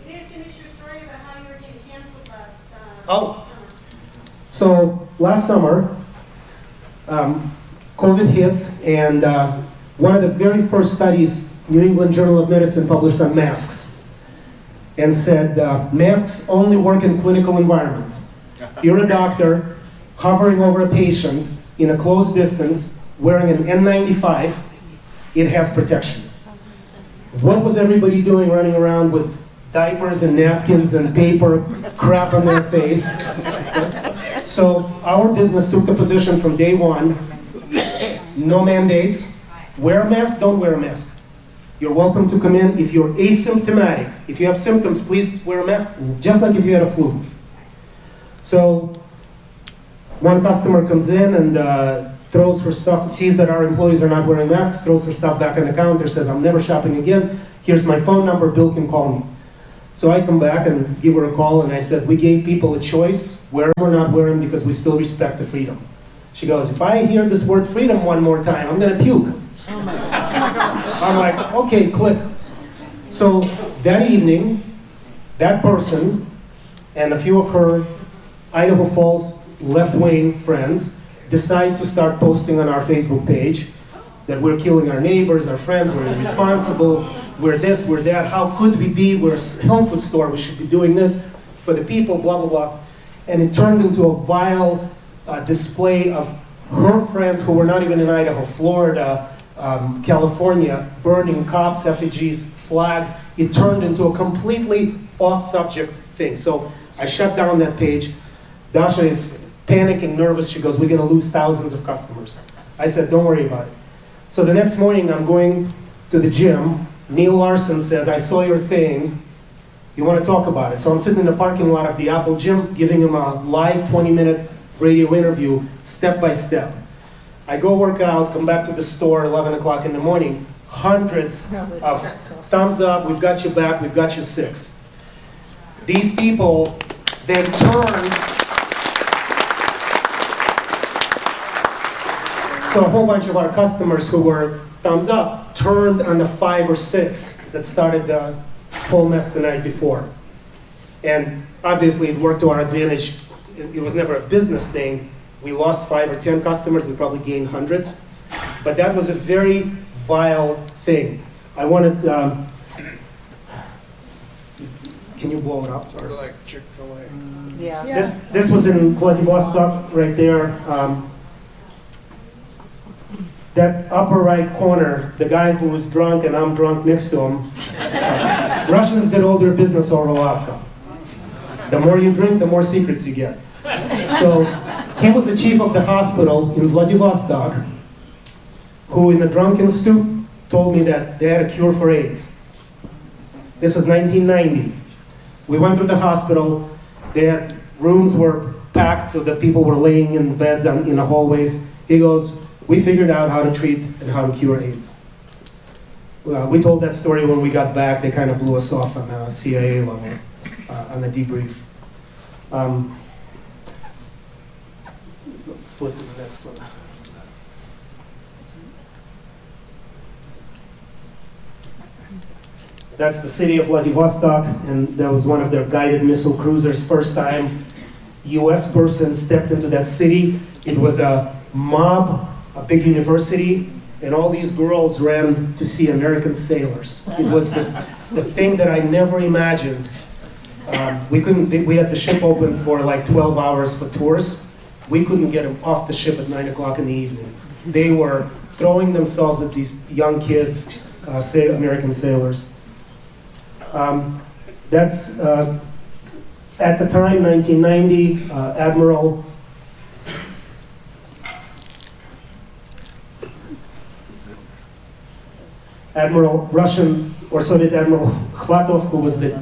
You didn't finish your story about how you were getting canceled last Oh. summer. So last summer, COVID hits, and one of the very first studies New England Journal of Medicine published on masks, and said masks only work in clinical environment. You're a doctor hovering over a patient in a close distance, wearing an N95, it has protection. What was everybody doing running around with diapers and napkins and paper crap on their face? So our business took the position from day one, no mandates, wear a mask, don't wear a mask. You're welcome to come in. If you're asymptomatic, if you have symptoms, please wear a mask, just like if you had a flu. So one customer comes in and throws her stuff, sees that our employees are not wearing masks, throws her stuff back on the counter, says, I'm never shopping again. Here's my phone number, Bill can call me. So I come back and give her a call, and I said, we gave people a choice, wear them or not wear them, because we still respect the freedom. She goes, if I hear this word freedom one more time, I'm gonna puke. I'm like, okay, click. So that evening, that person and a few of her Idaho Falls left-wing friends decide to start posting on our Facebook page that we're killing our neighbors, our friends, we're irresponsible, we're this, we're that, how could we be, we're a health food store, we should be doing this for the people, blah, blah, blah. And it turned into a vile display of her friends who were not even in Idaho, Florida, California, burning cops, effigies, flags. It turned into a completely off-subject thing. So I shut down that page. Dasha is panicking, nervous. She goes, we're going to lose thousands of customers. I said, don't worry about it. So the next morning, I'm going to the gym. Neil Larson says, I saw your thing. You want to talk about it? So I'm sitting in the parking lot of the Apple gym, giving him a live 20-minute radio interview, step by step. I go work out, come back to the store, 11 o'clock in the morning, hundreds of thumbs up, we've got your back, we've got your six. These people then turned, so a whole bunch of our customers who were thumbs up turned on the 5 or 6 that started the whole mess the night before. And obviously it worked to our advantage. It was never a business thing. We lost 5 or 10 customers, we probably gained hundreds. But that was a very vile thing. I wanted, can you blow it up? Sorry. Like Chick-fil-A. Yeah. This was in Vladivostok, right there. That upper right corner, the guy who was drunk and I'm drunk next to him, Russians did all their business over vodka. The more you drink, the more secrets you get. So he was the chief of the hospital in Vladivostok, who in the drunken stoop told me that they had a cure for AIDS. This was 1990. We went through the hospital. Their rooms were packed so that people were laying in beds in the hallways. He goes, we figured out how to treat and how to cure AIDS. We told that story when we got back. They kind of blew us off on a CIA level, on the debrief. Let's flip to the next one. That's the city of Vladivostok, and that was one of their guided missile cruisers. First time US person stepped into that city. It was a mob, a big university, and all these girls ran to see American sailors. It was the thing that I never imagined. We had the ship open for like 12 hours for tours. We couldn't get them off the ship at 9 o'clock in the evening. They were throwing themselves at these young kids, American sailors. That's, at the time, 1990, Russian or Soviet Admiral Khvatov, who was the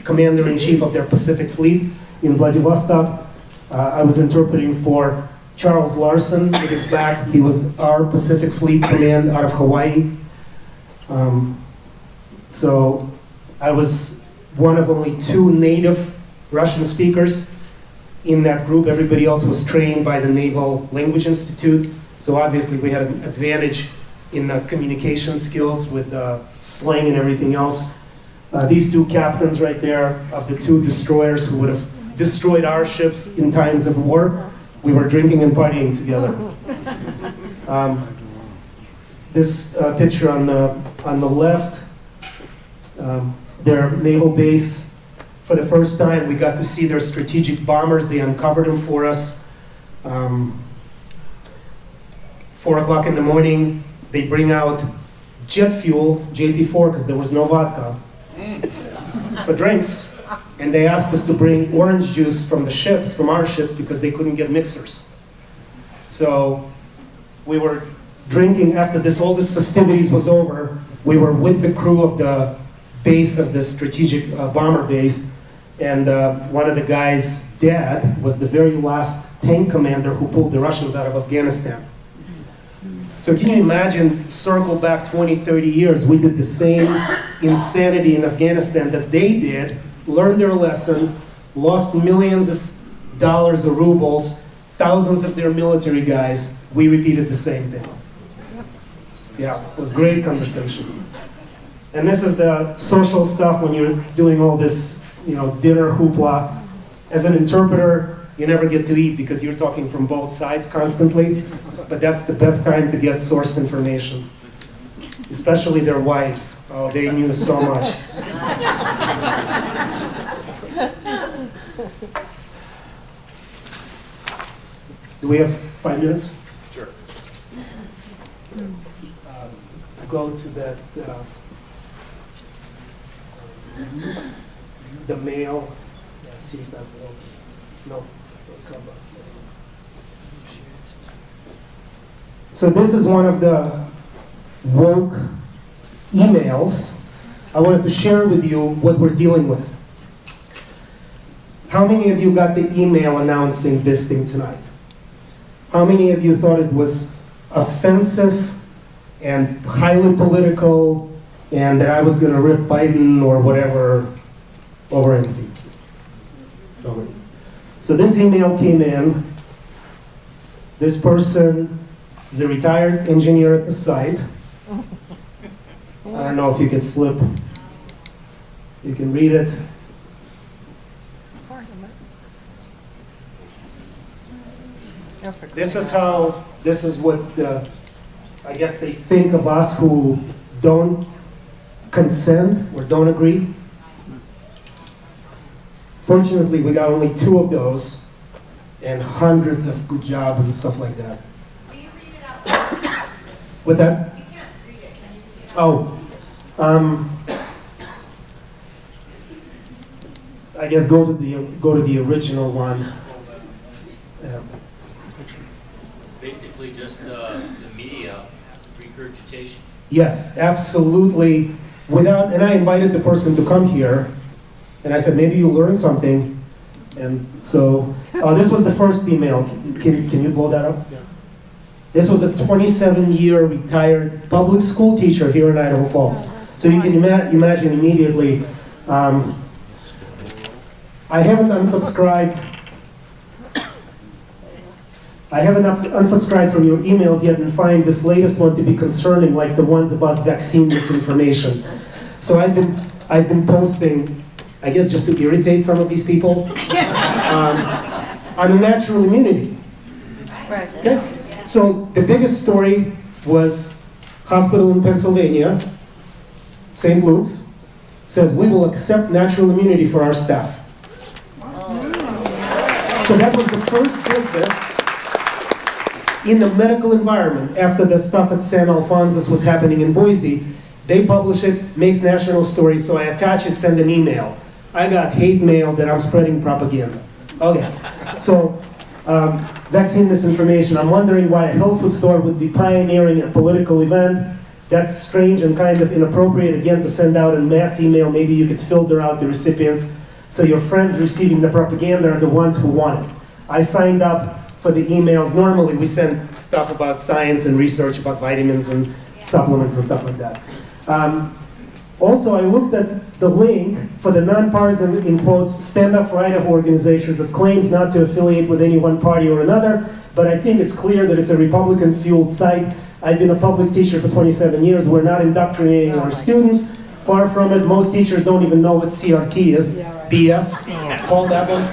commander-in-chief of their Pacific Fleet in Vladivostok. I was interpreting for Charles Larson with his back. He was our Pacific Fleet command out of Hawaii. So I was one of only 2 native Russian speakers in that group. Everybody else was trained by the Naval Language Institute. So obviously we had an advantage in the communication skills with slang and everything else. These 2 captains right there of the 2 destroyers who would have destroyed our ships in times of war, we were drinking and partying together. This picture on the left, their naval base. For the first time, we got to see their strategic bombers. They uncovered them for us. 4 o'clock in the morning, they bring out jet fuel, JP4, because there was no vodka, for drinks. And they asked us to bring orange juice from the ships, from our ships, because they couldn't get mixers. So we were drinking after all this festivities was over. We were with the crew of the base of the strategic bomber base. And one of the guys' dad was the very last tank commander who pulled the Russians out of Afghanistan. So can you imagine, circle back 20, 30 years, we did the same insanity in Afghanistan that they did, learned their lesson, lost millions of dollars or rubles, thousands of their military guys. We repeated the same thing. Yeah, it was great conversation. And this is the social stuff when you're doing all this, dinner hoopla. As an interpreter, you never get to eat because you're talking from both sides constantly, but that's the best time to get source information, especially their wives. Oh, they knew so much. Do we have 5 minutes? Sure. Go to that, the mail. Yeah, see if that will. No, let's come back. So this is one of the woke emails. I wanted to share with you what we're dealing with. How many of you got the email announcing this thing tonight? How many of you thought it was offensive and highly political and that I was going to rip Biden or whatever over anything? So this email came in. This person is a retired engineer at the site. I don't know if you can flip. You can read it. This is what I guess they think of us who don't consent or don't agree. Fortunately, we got only 2 of those and hundreds of good job and stuff like that. Will you read it out loud? What's that? You can't read it. Can you read it out? I guess go to the original one. Basically just the media regurgitation. Yes, absolutely. And I invited the person to come here, and I said, maybe you'll learn something. And so, this was the first email. Can you blow that up? Yeah. This was a 27-year retired public school teacher here in Idaho Falls. So you can imagine immediately, I haven't unsubscribed. I haven't unsubscribed from your emails yet and find this latest one to be concerning, like the ones about vaccine misinformation. So I've been posting, I guess just to irritate some of these people, on natural immunity. Right. Okay? So the biggest story was hospital in Pennsylvania, St. Luke's, says we will accept natural immunity for our staff. So that was the first business. in the medical environment, after the stuff at San Alphonsus was happening in Boise, they publish it, makes national story, so I attach it, send an email. I got hate mail that I'm spreading propaganda. Okay, so vaccine misinformation. I'm wondering why a health food store would be pioneering a political event. That's strange and kind of inappropriate, again, to send out a mass email. Maybe you could filter out the recipients so your friends receiving the propaganda are the ones who want it. I signed up for the emails. Normally we send stuff about science and research about vitamins and supplements and stuff like that. Also, I looked at the link for the nonpartisan, in quotes, Stand Up for Idaho organizations that claims not to affiliate with any one party or another, but I think it's clear that it's a Republican-fueled site. I've been a public teacher for 27 years. We're not indoctrinating our students. Far from it. Most teachers don't even know what CRT is. BS. Call that one.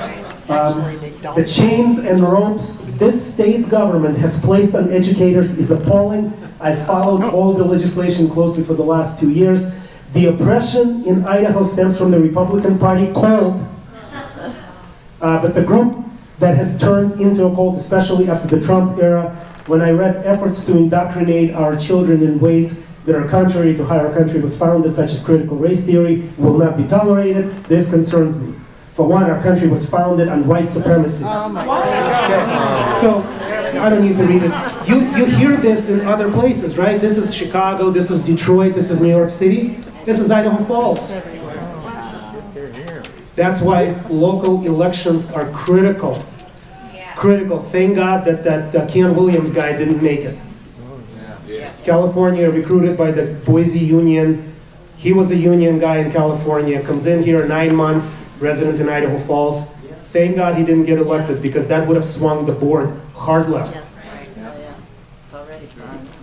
The chains and ropes this state's government has placed on educators is appalling. I followed all the legislation closely for the last 2 years. The oppression in Idaho stems from the Republican Party cult, but the group that has turned into a cult, especially after the Trump era, when I read efforts to indoctrinate our children in ways that are contrary to how our country was founded, such as critical race theory, will not be tolerated. This concerns me. For one, our country was founded on white supremacy. Oh my God. So, I don't need to read it. You hear this in other places, right? This is Chicago, this is Detroit, this is New York City, this is Idaho Falls. That's why local elections are critical. Critical. Thank God that Ken Williams guy didn't make it. California, recruited by the Boise Union. He was a union guy in California, comes in here 9 months, resident in Idaho Falls. Thank God he didn't get elected, because that would have swung the board hard left.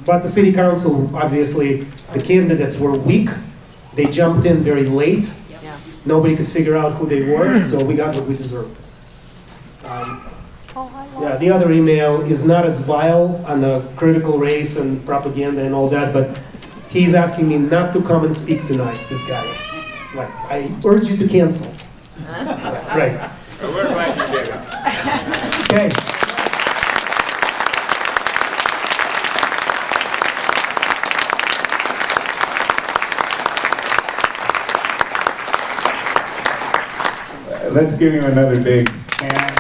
But the city council, obviously, the candidates were weak. They jumped in very late. Nobody could figure out who they were, so we got what we deserved. Yeah, the other email is not as vile on the critical race and propaganda and all that, but he's asking me not to come and speak tonight, this guy. Like, I urge you to cancel. Right. Well, we're glad you did it. Okay. Let's give him another big hand.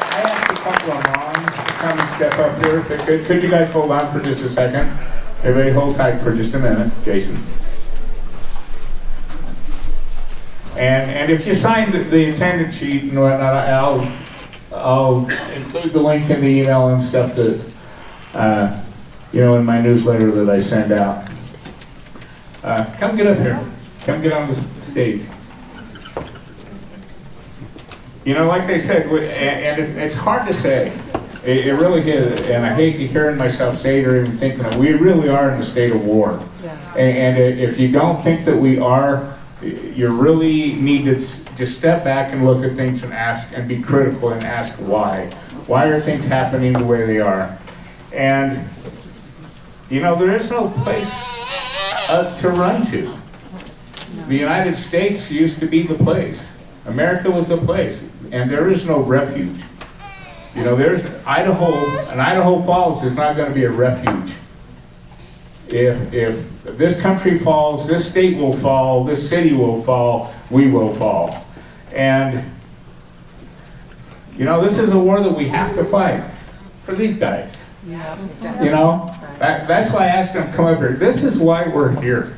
I asked a couple of moms to come and step up here. If they could you guys hold on for just a second? Everybody hold tight for just a minute. Jason. And if you signed the attendance sheet and whatnot, I'll include the link in the email and stuff that, in my newsletter that I send out. Come get up here. Come get on the stage. Like they said, and it's hard to say. It really is, and I hate hearing myself say it or even thinking that we really are in a state of war. And if you don't think that we are, you really need to just step back and look at things and ask and be critical and ask why. Why are things happening the way they are? And, there is no place to run to. The United States used to be the place. America was the place. And there is no refuge. There's Idaho Falls is not going to be a refuge. If this country falls, this state will fall, this city will fall, we will fall. And, this is a war that we have to fight for these guys. Yeah, exactly. That's why I asked them to come over here. This is why we're here.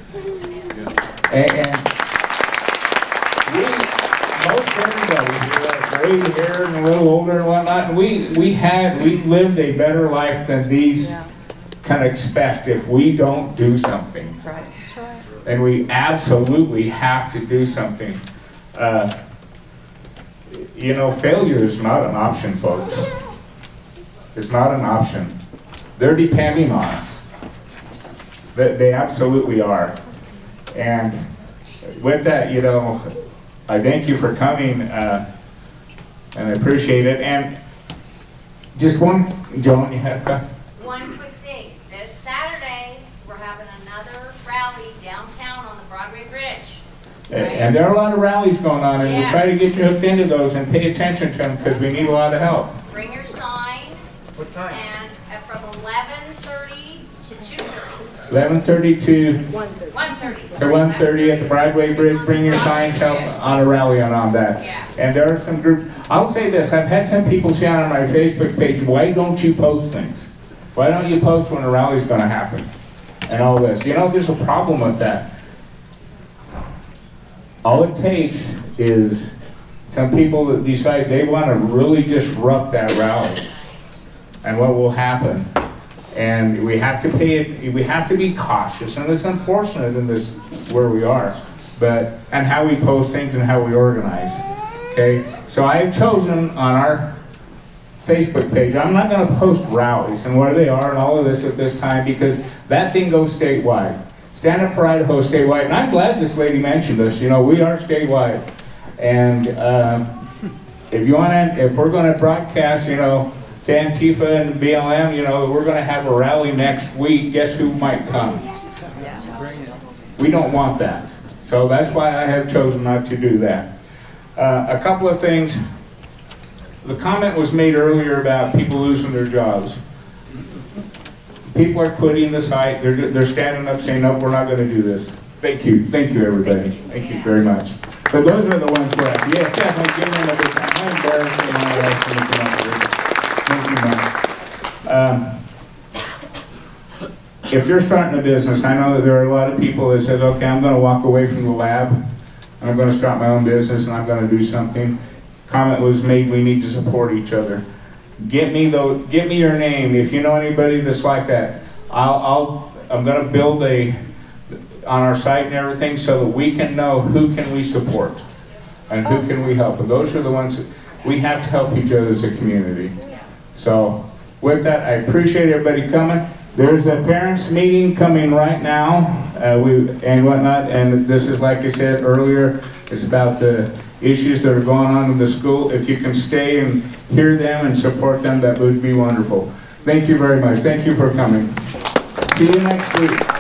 And most everybody who has gray hair and a little older and whatnot, we lived a better life than these can expect if we don't do something. That's right. That's right. And we absolutely have to do something. Failure is not an option, folks. It's not an option. They're depending on us. They absolutely are. And with that, I thank you for coming, and I appreciate it. And just one, Joan, you had one quick thing. This Saturday, we're having another rally downtown on the Broadway Bridge. And there are a lot of rallies going on, and we Yes. try to get you hooked into those and pay attention to them because we need a lot of help. Bring your sign. What time? And from 11:30 to 2:30. 11:30 to 1:30. So 1:30 at the Broadway Bridge, bring your signs, help on a rally on that. Yeah. And there are some groups, I'll say this, I've had some people say on my Facebook page, why don't you post things? Why don't you post when a rally's gonna happen? And all this. You know, there's a problem with that. All it takes is some people that decide they wanna really disrupt that rally. And what will happen? And we have to we have to be cautious, and it's unfortunate in this, where we are, and how we post things and how we organize, okay? So I have chosen on our Facebook page, I'm not gonna post rallies and where they are and all of this at this time, because that thing goes statewide. Stand Up for Idaho statewide, and I'm glad this lady mentioned us, you know, we are statewide. And if we're gonna broadcast, you know, to Antifa and BLM, you know, we're gonna have a rally next week, guess who might come? We don't want that. So that's why I have chosen not to do that. A couple of things. The comment was made earlier about people losing their jobs. People are quitting the site. They're standing up saying, no, we're not gonna do this. Thank you, everybody. Thank you very much. So those are the ones where, yeah, definitely give them a big time. I'm embarrassed when my wife's gonna come up with this. Thank you, Mike. If you're starting a business, I know that there are a lot of people that says, okay, I'm gonna walk away from the lab, and I'm gonna start my own business, and I'm gonna do something. Comment was made, we need to support each other. Get me your name, if you know anybody that's like that. I'm gonna build on our site and everything so that we can know who can we support, and who can we help. And those are the ones that we have to help each other as a community. So with that, I appreciate everybody coming. There's a parents meeting coming right now, and whatnot, and this is, like I said earlier, it's about the issues that are going on in the school. If you can stay and hear them and support them, that would be wonderful. Thank you very much. Thank you for coming. See you next week.